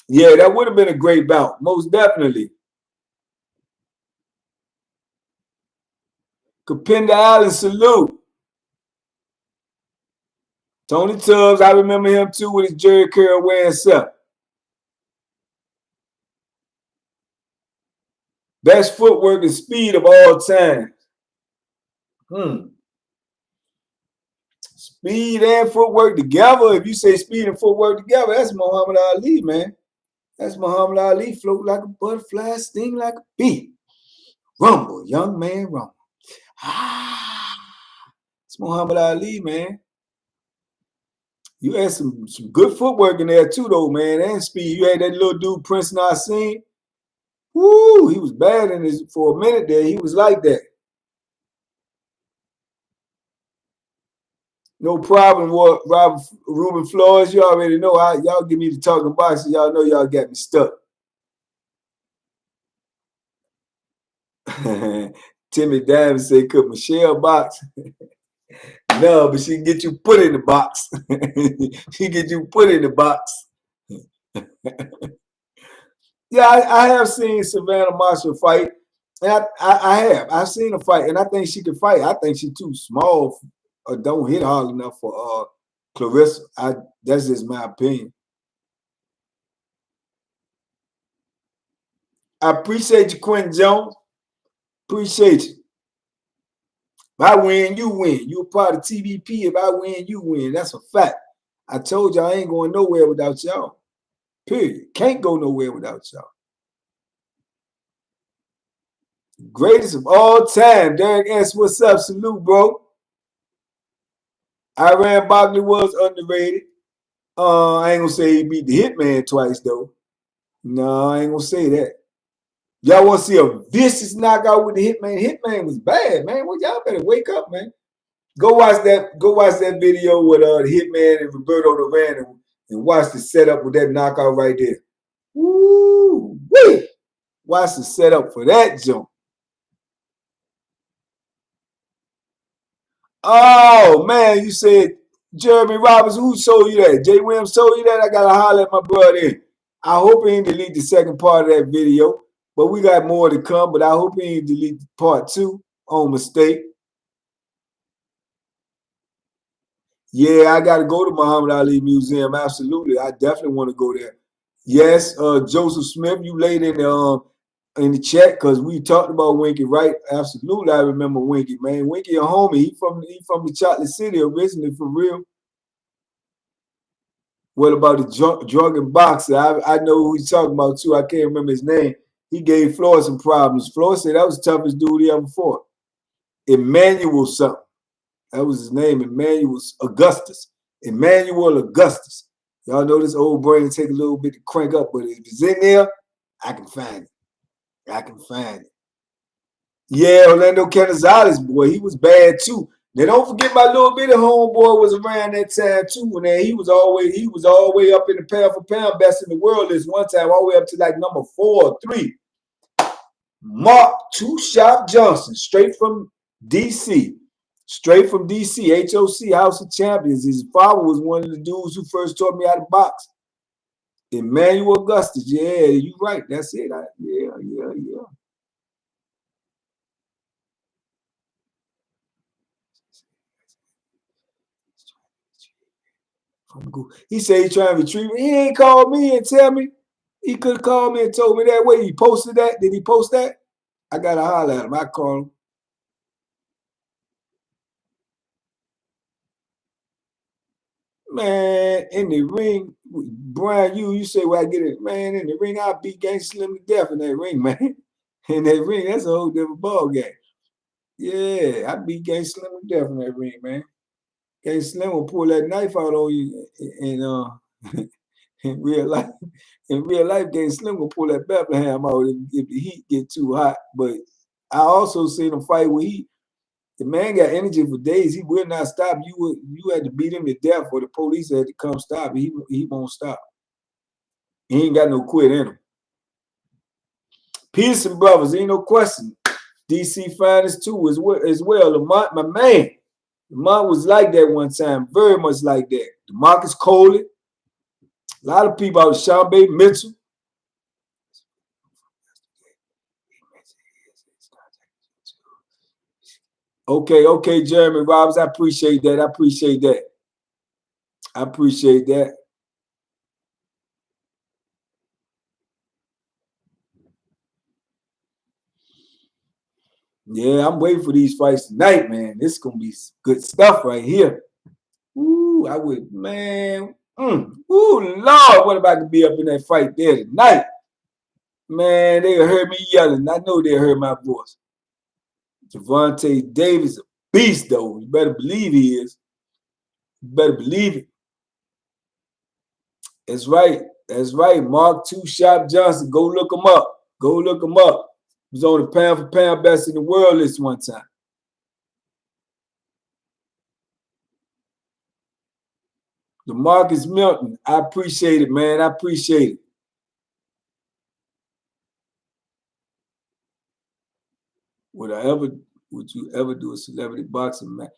Yeah, that would have been a great bout. Most definitely. Kapinda Allen, salute. Tony Tubbs, I remember him too with his Jerry Curl wearing stuff. Best footwork and speed of all time. Speed and footwork together. If you say speed and footwork together, that's Muhammad Ali, man. That's Muhammad Ali. Float like a butterfly, sting like a bee. Rumble, young man, rumble. It's Muhammad Ali, man. You had some good footwork in there too, though, man, and speed. You had that little dude, Prince Nassim. Woo, he was bad in his for a minute there. He was like that. No problem, Robert Ruben Flores. You already know how y'all give me the talking box, so y'all know y'all got me stuck. Timmy Diamond say, could Michelle box? No, but she can get you put in the box. She get you put in the box. Yeah, I have seen Savannah Marshall fight. And I have. I've seen her fight, and I think she can fight. I think she's too small or don't hit hard enough for Clarissa. That's just my opinion. I appreciate you, Quentin Jones. Appreciate you. If I win, you win. You're part of TVP. If I win, you win. That's a fact. I told y'all I ain't going nowhere without y'all. Period. Can't go nowhere without y'all. Greatest of all time. Derek S. What's up? Salute, bro. Iran Bogner was underrated. I ain't gonna say he beat the Hitman twice, though. No, I ain't gonna say that. Y'all want to see a vicious knockout with the Hitman? Hitman was bad, man. Well, y'all better wake up, man. Go watch that video with the Hitman and Roberto Duran and watch the setup with that knockout right there. Woo wee! Watch the setup for that jump. Oh man, you said Jeremy Roberts. Who told you that? Jay Williams told you that? I gotta holler at my brother. I hope he didn't delete the second part of that video, but we got more to come. But I hope he didn't delete part 2 on mistake. Yeah, I got to go to Muhammad Ali Museum. Absolutely, I definitely want to go there. Yes, Joseph Smith, you laid in the chat because we talked about Winky, right? Absolutely, I remember Winky, man. Winky a homie. He from the Chocolate City originally, for real. What about the drunken boxer? I know who he's talking about too. I can't remember his name. He gave Floyd some problems. Floyd said that was the toughest dude he ever fought. Emmanuel something. That was his name, Emmanuel Augustus. Emmanuel Augustus. Y'all know this old brain take a little bit to crank up, but if it's in there, I can find it. I can find it. Yeah, Orlando Canizales, boy, he was bad too. Then don't forget my little bitty homeboy was around that time too. And then he was all the way up in the pound for pound best in the world list one time, all the way up to like number 4 or 3. Mark Two Shop Johnson, straight from DC. Straight from DC, HOC, House of Champions. His father was one of the dudes who first taught me how to box. Emmanuel Augustus. Yeah, you're right. That's it. Yeah. He said he trying to retrieve it. He ain't called me and tell me. He could have called me and told me that way. He posted that. Did he post that? I got to holler at him. I call him. Man, in the ring, Brian, you say where I get it. Man, in the ring, I beat Gang Slim to death in that ring, man. In that ring, that's a whole different ball game. Yeah, I beat Gang Slim to death in that ring, man. Gang Slim will pull that knife out on you in real life. In real life, Gang Slim will pull that Bethlehem out if the heat get too hot. But I also seen him fight with heat. The man got energy for days. He will not stop. You had to beat him to death, or the police had to come stop him. He won't stop. He ain't got no quit in him. Peterson brothers, ain't no question. DC finest too as well. Lamont, my man. Lamont was like that one time, very much like that. DeMarcus Coley, a lot of people out of Sean Bay Mitchell. Okay, Jeremy Robbins, I appreciate that. Yeah, I'm waiting for these fights tonight, man. This is gonna be good stuff right here. Ooh, I would, man. Ooh, Lord, what if I could be up in that fight there tonight? Man, they heard me yelling. I know they heard my voice. Javante Davis, a beast, though. You better believe he is. You better believe it. That's right. Mark Two Shop Johnson. Go look him up. He was on the pound for pound best in the world list one time. DeMarcus Milton. I appreciate it, man. Would you ever do a celebrity boxing match?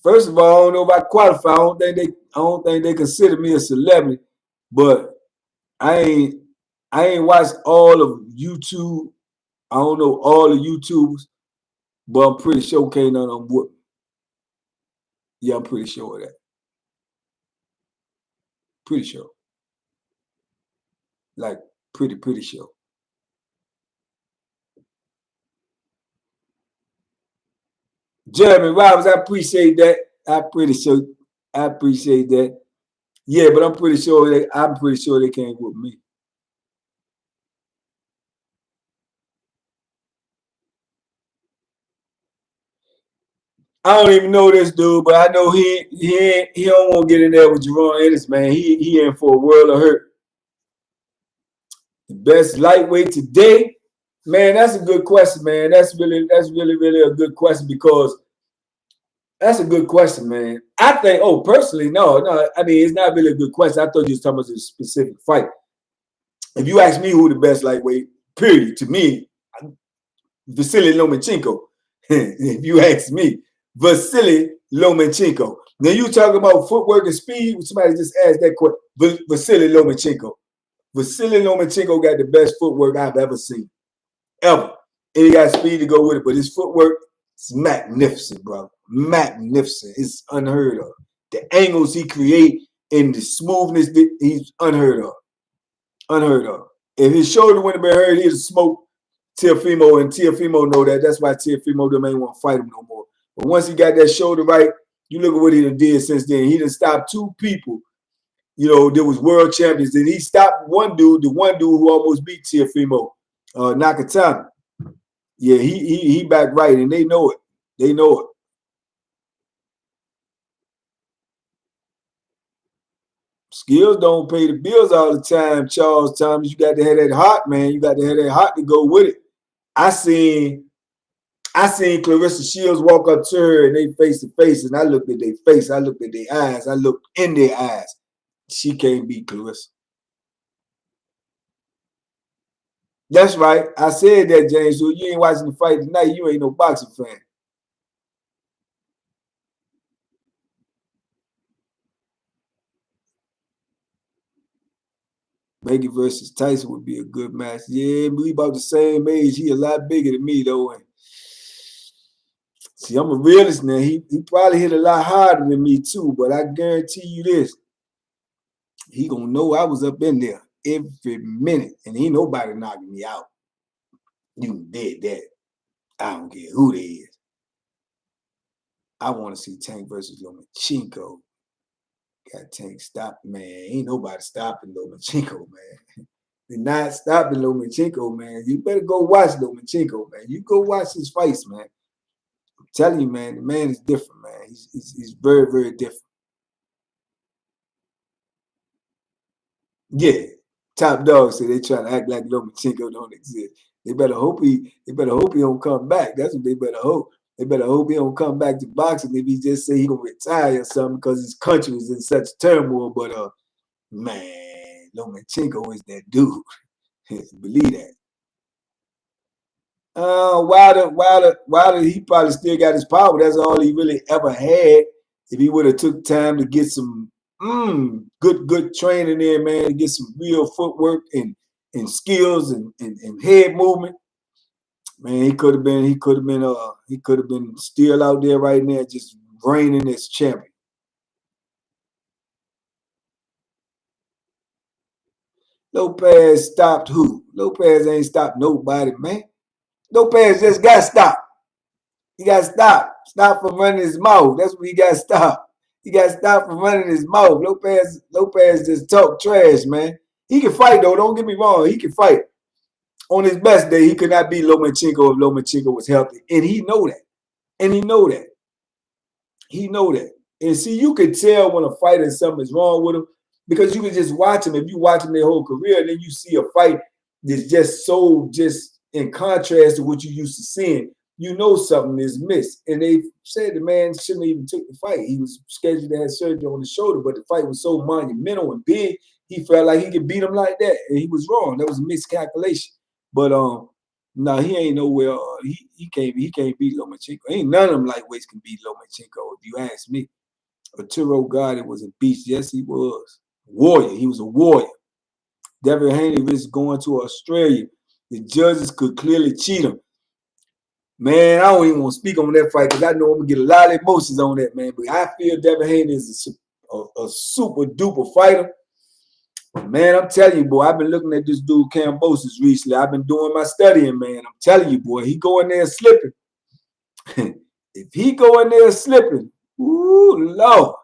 First of all, I don't know if I qualify. I don't think they consider me a celebrity, but I ain't watched all of YouTube. I don't know all the YouTubers, but I'm pretty sure can't none of them whoop me. Yeah, I'm pretty sure of that. Pretty sure. Like pretty sure. Jeremy Robbins, I appreciate that. I appreciate that. Yeah, but I'm pretty sure they can't whoop me. I don't even know this dude, but I know he don't want to get in there with Jerome Ennis, man. He in for a world of hurt. The best lightweight today, man. That's a good question, man. That's really a good question because that's a good question, man. I think, personally, no. I mean, it's not really a good question. I thought you was talking about a specific fight. If you ask me who the best lightweight, period, to me, Vasily Lomachenko. If you ask me, Vasily Lomachenko. Now you talk about footwork and speed. Somebody just asked that question. Vasily Lomachenko. Vasily Lomachenko got the best footwork I've ever seen, ever. And he got speed to go with it, but his footwork is magnificent, bro. Magnificent. It's unheard of. The angles he create and the smoothness, he's unheard of. If his shoulder wouldn't have been hurt, he'd smoke Teofimo, and Teofimo know that. That's why Teofimo don't want to fight him no more. But once he got that shoulder right, you look at what he done did since then. He done stopped 2 people. There was world champions. And he stopped one dude, the one dude who almost beat Teofimo, Nakatani. Yeah, he back right, and they know it. Skills don't pay the bills all the time, Charles Thomas. You got to have that heart, man. You got to have that heart to go with it. I seen I seen Clarissa Shields walk up to her and they face to face, and I looked at their face, I looked at their eyes, I looked in their eyes. She can't beat Clarissa. That's right. I said that, James. So you ain't watching the fight tonight. You ain't no boxing fan. Banky versus Tyson would be a good match. Yeah, we about the same age. He a lot bigger than me though. And see, I'm a realist now. He probably hit a lot harder than me too. But I guarantee you this: he gonna know I was up in there every minute, and ain't nobody knocking me out. You did that. I don't care who they is. I want to see Tank versus Lomachenko. Got Tank stop, man. Ain't nobody stopping Lomachenko, man. They're not stopping Lomachenko, man. You better go watch Lomachenko, man. You go watch his fights, man. I'm telling you, man, the man is different, man. He's very, very different. Yeah. Top dog say they trying to act like Lomachenko don't exist. They better hope he don't come back. That's what they better hope. They better hope he don't come back to boxing if he just say he gonna retire or something because his country is in such turmoil. But man, Lomachenko is that dude. Believe that. Wilder, he probably still got his power. That's all he really ever had. If he would have took time to get some good training in, man, to get some real footwork and skills and head movement, man, he could have been still out there right now just reigning as champion. Lopez stopped who? Lopez ain't stopped nobody, man. Lopez just got stopped. He got stopped. Stopped from running his mouth. That's what he got stopped. He got stopped from running his mouth. Lopez just talk trash, man. He can fight though. Don't get me wrong. He can fight. On his best day, he could not beat Lomachenko if Lomachenko was healthy, and he know that. And he know that. He know that. And see, you could tell when a fighter something's wrong with him because you can just watch him. If you watch him their whole career, then you see a fight that's just so just in contrast to what you used to seeing. You know something is missed. And they said the man shouldn't even took the fight. He was scheduled to have surgery on the shoulder, but the fight was so monumental and big, he felt like he could beat him like that. And he was wrong. That was a miscalculation. But no, he ain't nowhere. He can't beat Lomachenko. Ain't none of them lightweights can beat Lomachenko, if you ask me. Arturo Gatti was a beast. Yes, he was. Warrior. He was a warrior. Devin Haney risked going to Australia. The judges could clearly cheat him. Man, I don't even want to speak on that fight because I know I'm going to get a lot of emotions on that, man. But I feel Devin Haney is a super duper fighter. Man, I'm telling you, boy, I've been looking at this dude Kambosos recently. I've been doing my studying, man. I'm telling you, boy, he go in there slipping. If he go in there slipping, ooh, Lord.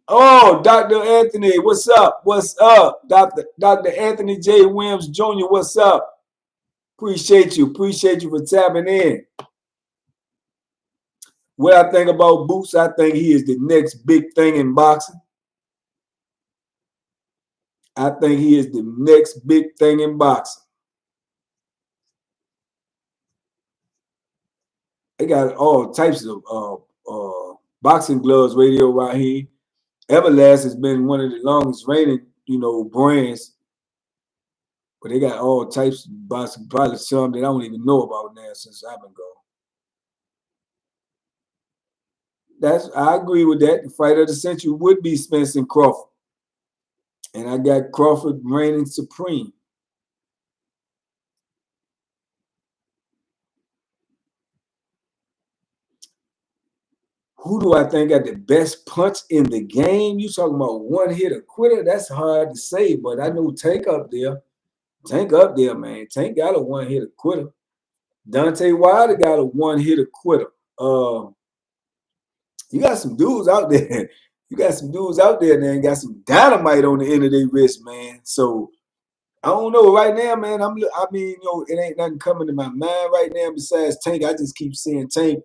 Oh, Dr. Anthony, what's up? What's up? Dr. Anthony J. Williams Jr., what's up? Appreciate you. Appreciate you for tapping in. What I think about Boots, I think he is the next big thing in boxing. I think he is the next big thing in boxing. They got all types of boxing gloves, Radio Raheem. Everlast has been one of the longest reigning, brands. But they got all types of boxing, probably some that I don't even know about now since I've been gone. I agree with that. The fight of the century would be Spence and Crawford. And I got Crawford reigning supreme. Who do I think got the best punch in the game? You talking about one hitter quitter? That's hard to say, but I know Tank up there. Tank up there, man. Tank got a one hitter quitter. Deontay Wilder got a one hitter quitter. You got some dudes out there. You got some dudes out there, man. Got some dynamite on the end of their wrist, man. So I don't know. Right now, man, it ain't nothing coming to my mind right now besides Tank. I just keep seeing Tank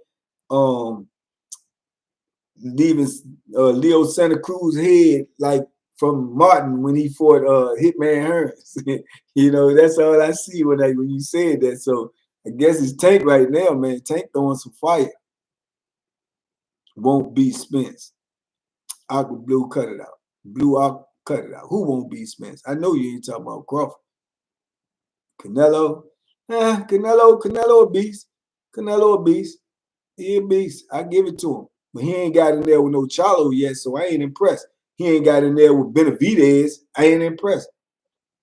leaving Leo Santa Cruz head like from Martin when he fought Hitman Hearns. You know, that's all I see when you said that. So I guess it's Tank right now, man. Tank throwing some fire. Won't beat Spence. Aqua Blue, cut it out. Blue Aqua, cut it out. Who won't beat Spence? I know you ain't talking about Crawford. Canelo. Canelo a beast. Canelo a beast. He a beast. I give it to him. But he ain't got in there with no Charlo yet, so I ain't impressed. He ain't got in there with Benavidez. I ain't impressed.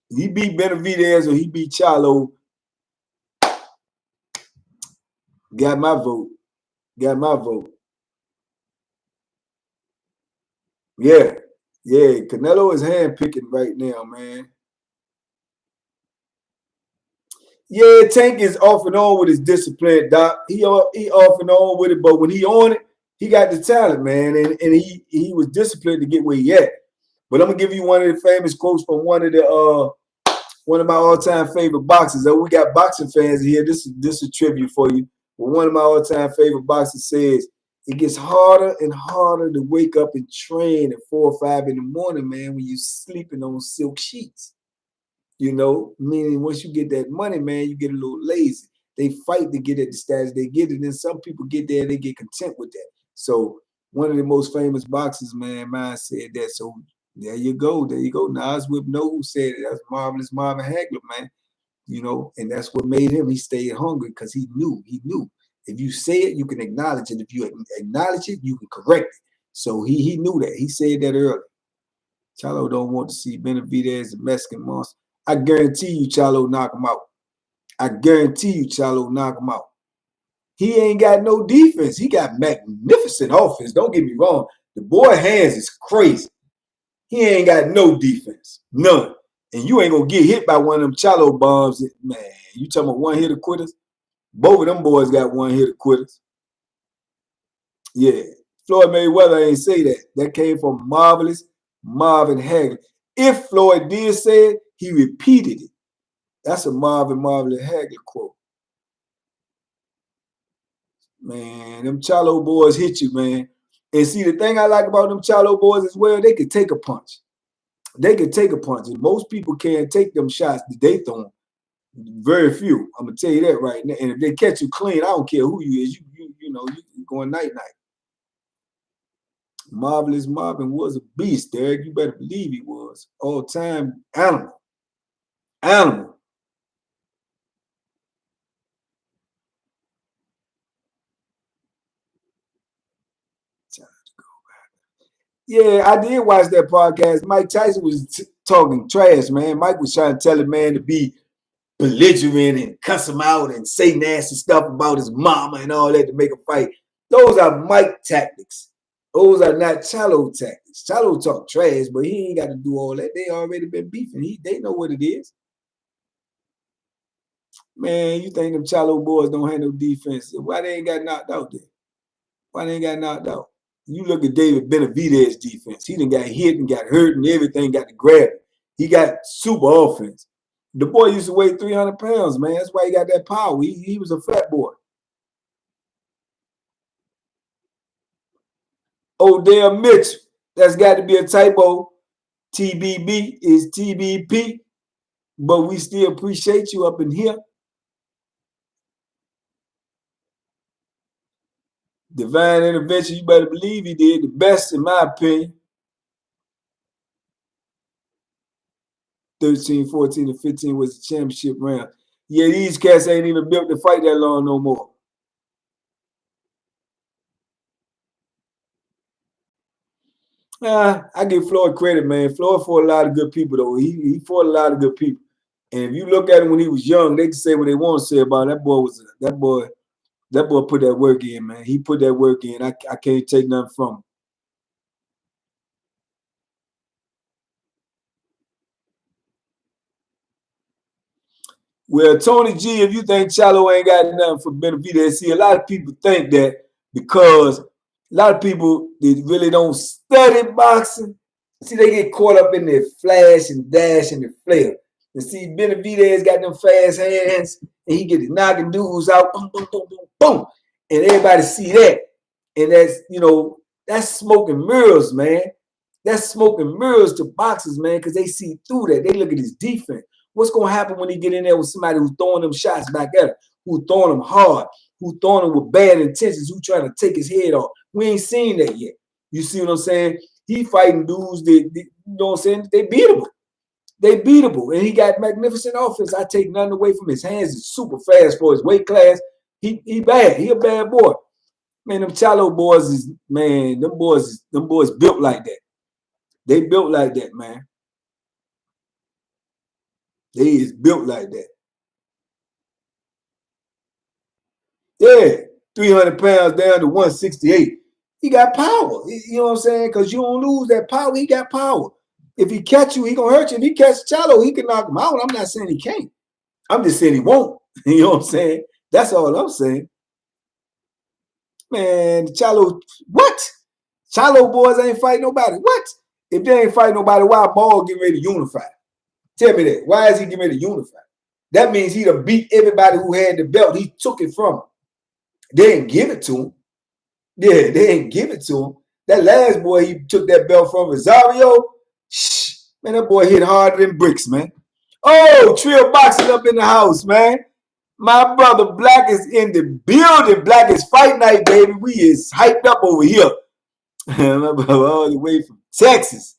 He beat Benavidez or he beat Charlo. Got my vote. Got my vote. Yeah. Yeah. Canelo is handpicking right now, man. Yeah, Tank is off and on with his discipline, Doc. He off and on with it, but when he on it, he got the talent, man, and he was disciplined to get where he at. But I'm gonna give you one of the famous quotes from one of my all-time favorite boxers. Oh, we got boxing fans here. This is a tribute for you. But one of my all-time favorite boxers says, "It gets harder and harder to wake up and train at 4 or 5 in the morning, man, when you're sleeping on silk sheets." You know, meaning once you get that money, man, you get a little lazy. They fight to get at the status they get, and then some people get there and they get content with that. So one of the most famous boxers, man, mine said that. So there you go. There you go. Nas Whip know who said it. That's Marvelous Marvin Hagler, man. You know, and that's what made him. He stayed hungry because he knew. He knew. If you say it, you can acknowledge it. If you acknowledge it, you can correct it. So he knew that. He said that earlier. Charlo don't want to see Benavidez, the Mexican monster. I guarantee you Charlo knock him out. I guarantee you Charlo knock him out. He ain't got no defense. He got magnificent offense. Don't get me wrong. The boy hands is crazy. He ain't got no defense. None. And you ain't going to get hit by one of them Charlo bombs. Man, you talking about one-hitter quitters? Both of them boys got one-hitter quitters. Yeah. Floyd Mayweather ain't say that. That came from Marvelous Marvin Hagler. If Floyd did say it, he repeated it. That's a Marvelous Hagler quote. Man, them Charlo boys hit you, man. And see, the thing I like about them Charlo boys as well, they could take a punch. They could take a punch. And most people can't take them shots that they throw. Very few. I'm going to tell you that right now. And if they catch you clean, I don't care who you is. You know, you going night-night. Marvelous Marvin was a beast, Derek. You better believe he was. All-time animal. Animal. Yeah, I did watch that podcast. Mike Tyson was talking trash, man. Mike was trying to tell a man to be belligerent and cuss him out and say nasty stuff about his mama and all that to make a fight. Those are Mike tactics. Those are not Charlo tactics. Charlo talk trash, but he ain't got to do all that. They already been beefing. They know what it is. Man, you think them Charlo boys don't have no defense? Why they ain't got knocked out there? Why they ain't got knocked out? You look at David Benavidez's defense. He done got hit and got hurt and everything, got to grab it. He got super offense. The boy used to weigh 300 pounds, man. That's why he got that power. He was a fat boy. Odell Mitchell. That's got to be a typo. TBB is TBP. But we still appreciate you up in here. Divine intervention, you better believe he did the best, in my opinion. 13, 14, and 15 was the championship round. Yeah, these cats ain't even built to fight that long no more. I give Floyd credit, man. Floyd fought a lot of good people, though. He fought a lot of good people. And if you look at him when he was young, they can say what they want to say about him. That boy put that work in, man. He put that work in. I can't take nothing from him. Well, Tony G, if you think Charlo ain't got nothing for Benavidez, see, a lot of people think that because a lot of people that really don't study boxing, see, they get caught up in the flash and dash and the flair. And see, Benavidez got them fast hands, and he get the knocking dudes out, boom, boom, boom, boom, boom. And everybody see that. And that's, that's smoke and mirrors, man. That's smoke and mirrors to boxers, man, because they see through that. They look at his defense. What's going to happen when he get in there with somebody who's throwing them shots back at him, who's throwing them hard, who's throwing them with bad intentions, who's trying to take his head off? We ain't seen that yet. You see what I'm saying? He fighting dudes that, you know what I'm saying? They beatable. They beatable. And he got magnificent offense. I take nothing away from his hands. He's super fast for his weight class. He bad. He a bad boy. Man, them Chalo boys is, man, them boys built like that. They built like that, man. They is built like that. Yeah, 300 pounds down to 168. He got power. You know what I'm saying? Because you don't lose that power. He got power. If he catch you, he gonna hurt you. If he catch Chalo, he can knock him out. I'm not saying he can't. I'm just saying he won't. You know what I'm saying? That's all I'm saying. Man, Chalo, what? Chalo boys ain't fighting nobody. What? If they ain't fighting nobody, why Ball getting ready to unify? Tell me that. Why is he getting ready to unify? That means he'd have beat everybody who had the belt. He took it from him. They didn't give it to him. Yeah, they didn't give it to him. That last boy he took that belt from, Rosario, man, that boy hit harder than bricks, man. Oh, Trill Boxing up in the house, man. My brother Black is in the building. Black is fight night, baby. We is hyped up over here. My brother all the way from Texas.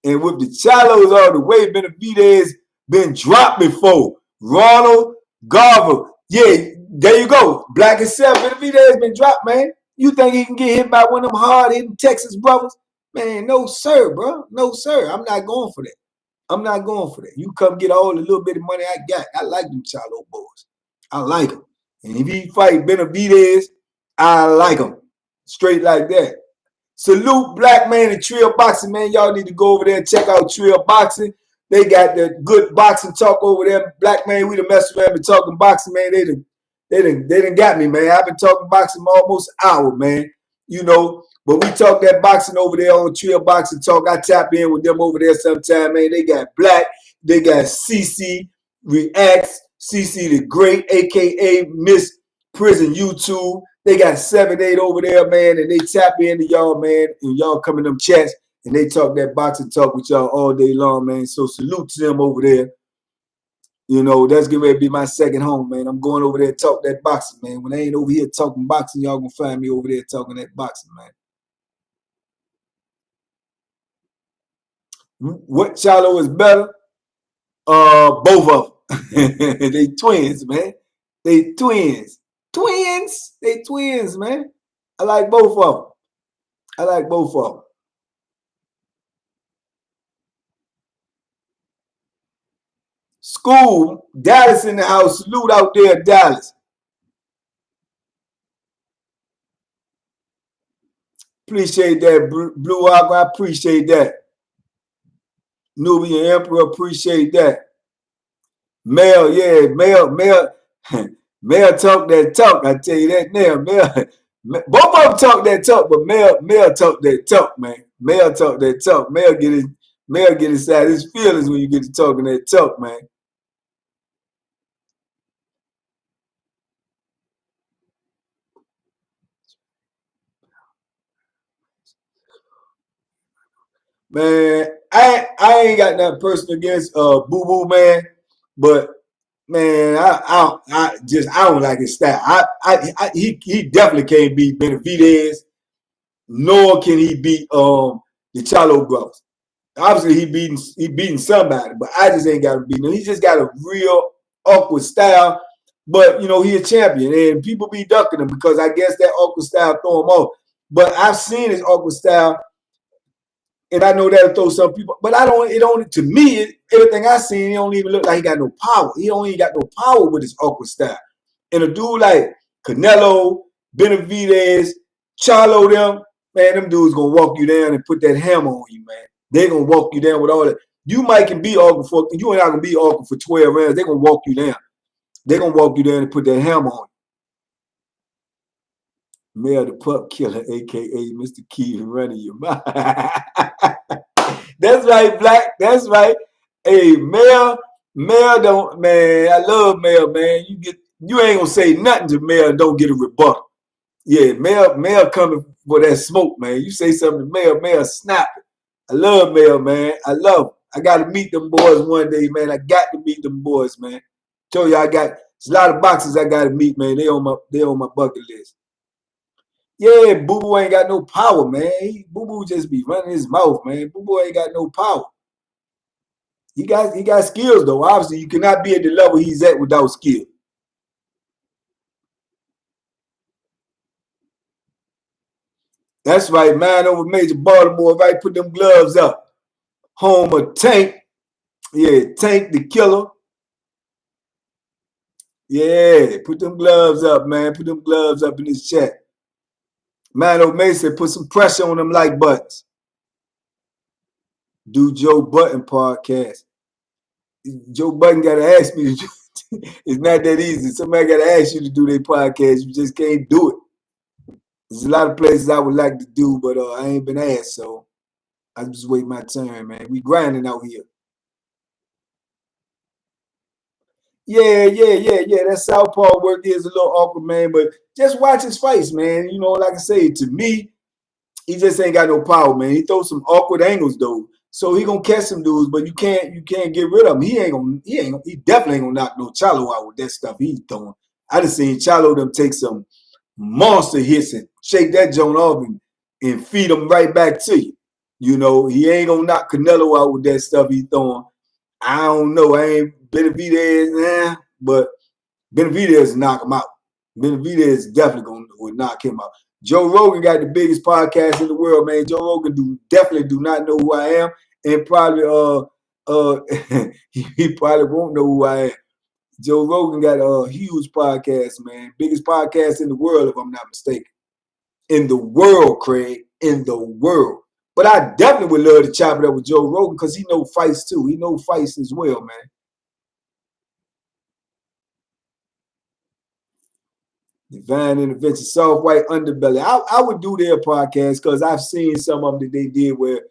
And with the Chalos all the way, Benavidez been dropped before. Ronald Garver. Yeah, there you go. Black itself. Benavidez been dropped, man. You think he can get hit by one of them hard-hitting Texas brothers? Man, no, sir, bro. No, sir. I'm not going for that. I'm not going for that. You come get all the little bit of money I got. I like them Chalo boys. I like them. And if he fight Benavidez, I like him. Straight like that. Salute Black Man and Trill Boxing, man. Y'all need to go over there and check out Trill Boxing. They got the good boxing talk over there. Black Man, we done messed around and talking boxing, man. They done got me, man. I've been talking boxing almost an hour, man. You know, but we talk that boxing over there on Trill Boxing Talk. I tap in with them over there sometime, man. They got Black. They got CC Reacts. CC the Great, a.k.a. Miss Prison YouTube. They got 7-8 over there, man, and they tap into y'all, man, and y'all come in them chats, and they talk that boxing talk with y'all all day long, man. So salute to them over there. You know, that's getting ready to be my second home, man. I'm going over there to talk that boxing, man. When I ain't over here talking boxing, y'all gonna find me over there talking that boxing, man. What Chalo is better? Both of them. They twins, man. They twins. They twins, man. I like both of them. I like both of them. School, Dallas in the house. Salute out there, Dallas. Appreciate that, Blue Aqua. I appreciate that. Nubian Emperor, appreciate that. Mel, yeah, Mel talk that talk. I tell you that now. Both of them talk that talk, but Mel talk that talk, man. Mel talk that talk. Mel get inside his feelings when you get to talking that talk, man. Man, I ain't got nothing personal against Boo Boo, man, but man, I don't like his style. He definitely can't beat Benavidez, nor can he beat the Chalo brothers. Obviously he beating somebody, but I just ain't got to beat him. He just got a real awkward style. But you know, he a champion, and people be ducking him because I guess that awkward style throw him off. But I've seen his awkward style, and I know that'll throw some people. But to me, everything I seen, he don't even look like he got no power. He don't even got no power with his awkward style. And a dude like Canelo, Benavidez, Charlo, them dudes gonna walk you down and put that hammer on you, man. They're gonna walk you down with all that. You might can be awkward for you ain't not gonna be awkward for 12 rounds. They're gonna walk you down. They're gonna walk you down and put that hammer on you. Mel the Pup Killer, aka Mr. Key, running your mouth. That's right, Black. That's right. Hey, Mel don't, man. I love Mel, man. You ain't gonna say nothing to Mel and don't get a rebuttal. Yeah, Mel coming for that smoke, man. You say something to Mel snap it. I love Mel, man. I love him. I got to meet them boys one day, man. I got to meet them boys, man. Tell you, there's a lot of boxers I got to meet, man. They on my bucket list. Yeah, Boo Boo ain't got no power, man. Boo Boo just be running his mouth, man. Boo Boo ain't got no power. He got skills though. Obviously, you cannot be at the level he's at without skill. That's right, man. Over Major Baltimore, right? Put them gloves up. Home of Tank. Yeah, Tank the Killer. Yeah, put them gloves up, man. Put them gloves up in this chat. Man, O'May said put some pressure on them like buttons. Do Joe Button podcast. Joe Button got to ask me to do it. It's not that easy. Somebody got to ask you to do their podcast. You just can't do it. There's a lot of places I would like to do, but I ain't been asked, so I just wait my turn, man. We grinding out here. Yeah. That southpaw work is a little awkward, man, but just watch his fights, man. You know, like I say, to me, he just ain't got no power, man. He throws some awkward angles though, so he gonna catch some dudes, but you can't get rid of him. He definitely ain't gonna knock no Chalo out with that stuff he's throwing. I just seen Chalo them take some monster hits and shake that joint off and feed him right back to you. You know, he ain't gonna knock Canelo out with that stuff he's throwing. I don't know. I ain't Benavidez, but Benavidez knock him out. Benavidez definitely gonna knock him out. Joe Rogan got the biggest podcast in the world, man. Joe Rogan definitely do not know who I am, and probably he probably won't know who I am. Joe Rogan got a huge podcast, man. Biggest podcast in the world, if I'm not mistaken. In the world, Craig. In the world. But I definitely would love to chop it up with Joe Rogan because he know fights too. He know fights as well, man. Divine Intervention, Soft White Underbelly. I would do their podcast because I've seen some of them that they did where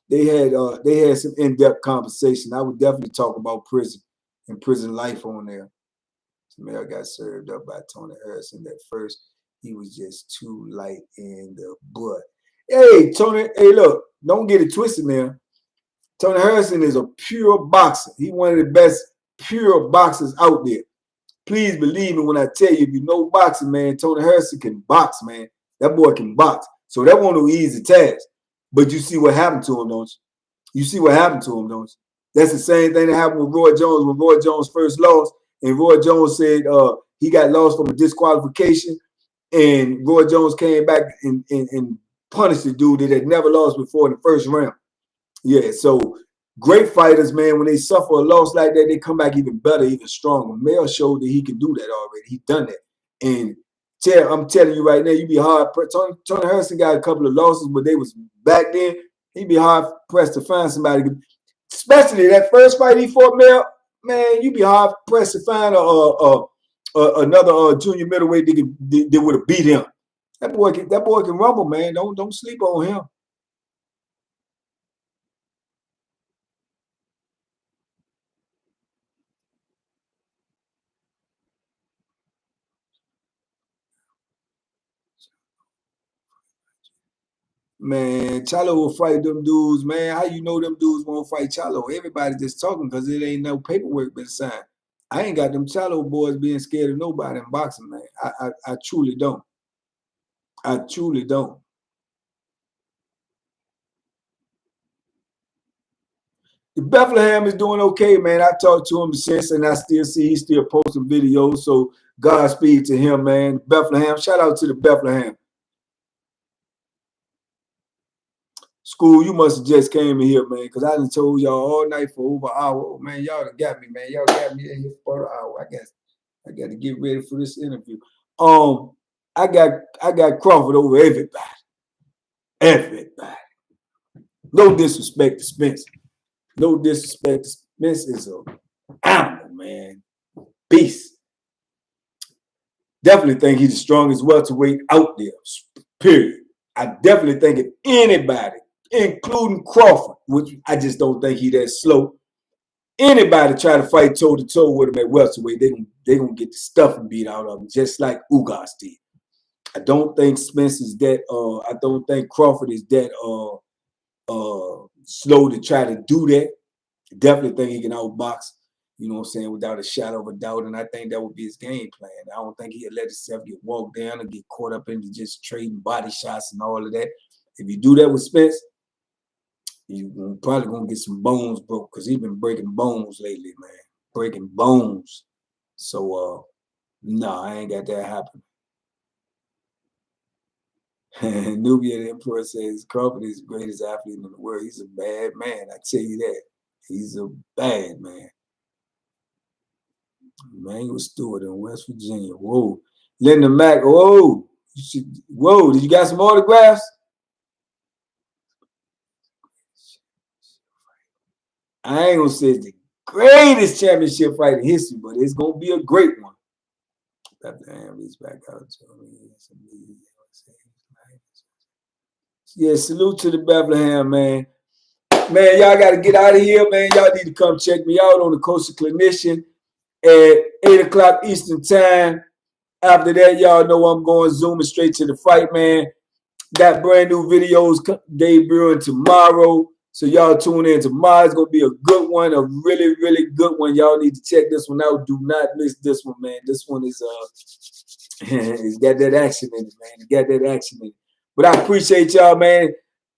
they had some in-depth conversation. I would definitely talk about prison and prison life on there. Mel got served up by Tony Harrison at first. He was just too light in the butt. Hey, Tony, hey, look, don't get it twisted now. Tony Harrison is a pure boxer. He's one of the best pure boxers out there. Please believe me when I tell you, if you know boxing, man, Tony Harrison can box, man. That boy can box. So that wasn't no easy task. But you see what happened to him, don't you? You see what happened to him, don't you? That's the same thing that happened with Roy Jones when Roy Jones first lost. And Roy Jones said he got lost from a disqualification. And Roy Jones came back and punished the dude that had never lost before in the first round. Yeah, so great fighters, man, when they suffer a loss like that, they come back even better, even stronger. Mel showed that he can do that already. He done that. And I'm telling you right now, you'd be hard pressed. Tony Harrison got a couple of losses, but they was back then. He'd be hard pressed to find somebody, especially that first fight he fought Mel. Man, you'd be hard pressed to find another junior middleweight that would have beat him. That boy can rumble, man. Don't sleep on him. Man, Chalo will fight them dudes, man. How you know them dudes won't fight Chalo? Everybody just talking because it ain't no paperwork been signed. I ain't got them Chalo boys being scared of nobody in boxing, man. I truly don't. I truly don't. The Bethlehem is doing okay, man. I talked to him since, and I still see he's still posting videos. So Godspeed to him, man. Bethlehem, shout out to the Bethlehem. School, you must have just came in here, man, because I done told y'all all night for over an hour. Oh, man, y'all done got me, man. Y'all got me in here for an hour. I got to get ready for this interview. I got Crawford over everybody. Everybody. No disrespect to Spence. No disrespect to Spence is an animal, man. Beast. Definitely think he's the strongest welterweight out there. Period. I definitely think if anybody, including Crawford, which I just don't think he that slow, anybody try to fight toe-to-toe with him at welterweight, they gonna get the stuffing beat out of him, just like Ugas did. I don't think Spence is that, I don't think Crawford is that slow to try to do that. Definitely think he can outbox, you know what I'm saying, without a shadow of a doubt. And I think that would be his game plan. I don't think he'll let himself get walked down and get caught up into just trading body shots and all of that. If you do that with Spence, you probably gonna get some bones broke, because he's been breaking bones lately, man. Breaking bones. So no, I ain't got that happening. Nubia the Emperor says Crawford is the greatest athlete in the world. He's a bad man, I tell you that. He's a bad man. Manuel Stewart in West Virginia. Whoa. Linda Mack. Whoa. Whoa. Did you got some autographs? I ain't gonna say it's the greatest championship fight in history, but it's gonna be a great one. Back out to me. Yeah, salute to the Bethlehem, man. Man, y'all got to get out of here, man. Y'all need to come check me out on the Coastal Clinician at 8 o'clock Eastern Time. After that, y'all know I'm going zooming straight to the fight, man. Got brand new videos debuting tomorrow. So y'all tune in tomorrow. It's going to be a good one, a really, really good one. Y'all need to check this one out. Do not miss this one, man. This one is, it's got that action in it, man. It got that action in it. But I appreciate y'all, man.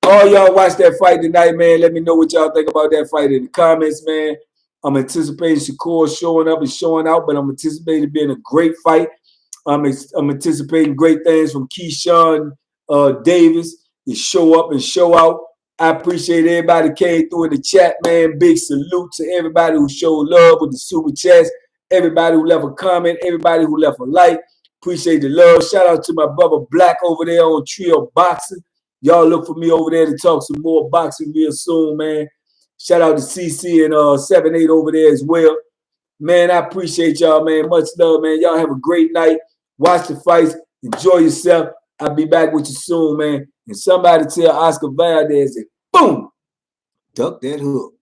All y'all watch that fight tonight, man. Let me know what y'all think about that fight in the comments, man. I'm anticipating Shakur showing up and showing out, but I'm anticipating it being a great fight. I'm anticipating great things from Keyshawn Davis to show up and show out. I appreciate everybody came through in the chat, man. Big salute to everybody who showed love with the super chats, everybody who left a comment, everybody who left a like. Appreciate the love. Shout out to my brother Black over there on Trio Boxing. Y'all look for me over there to talk some more boxing real soon, man. Shout out to CC and 7-8 over there as well. Man, I appreciate y'all, man. Much love, man. Y'all have a great night. Watch the fights. Enjoy yourself. I'll be back with you soon, man. And somebody tell Oscar Valdez that, boom, duck that hook.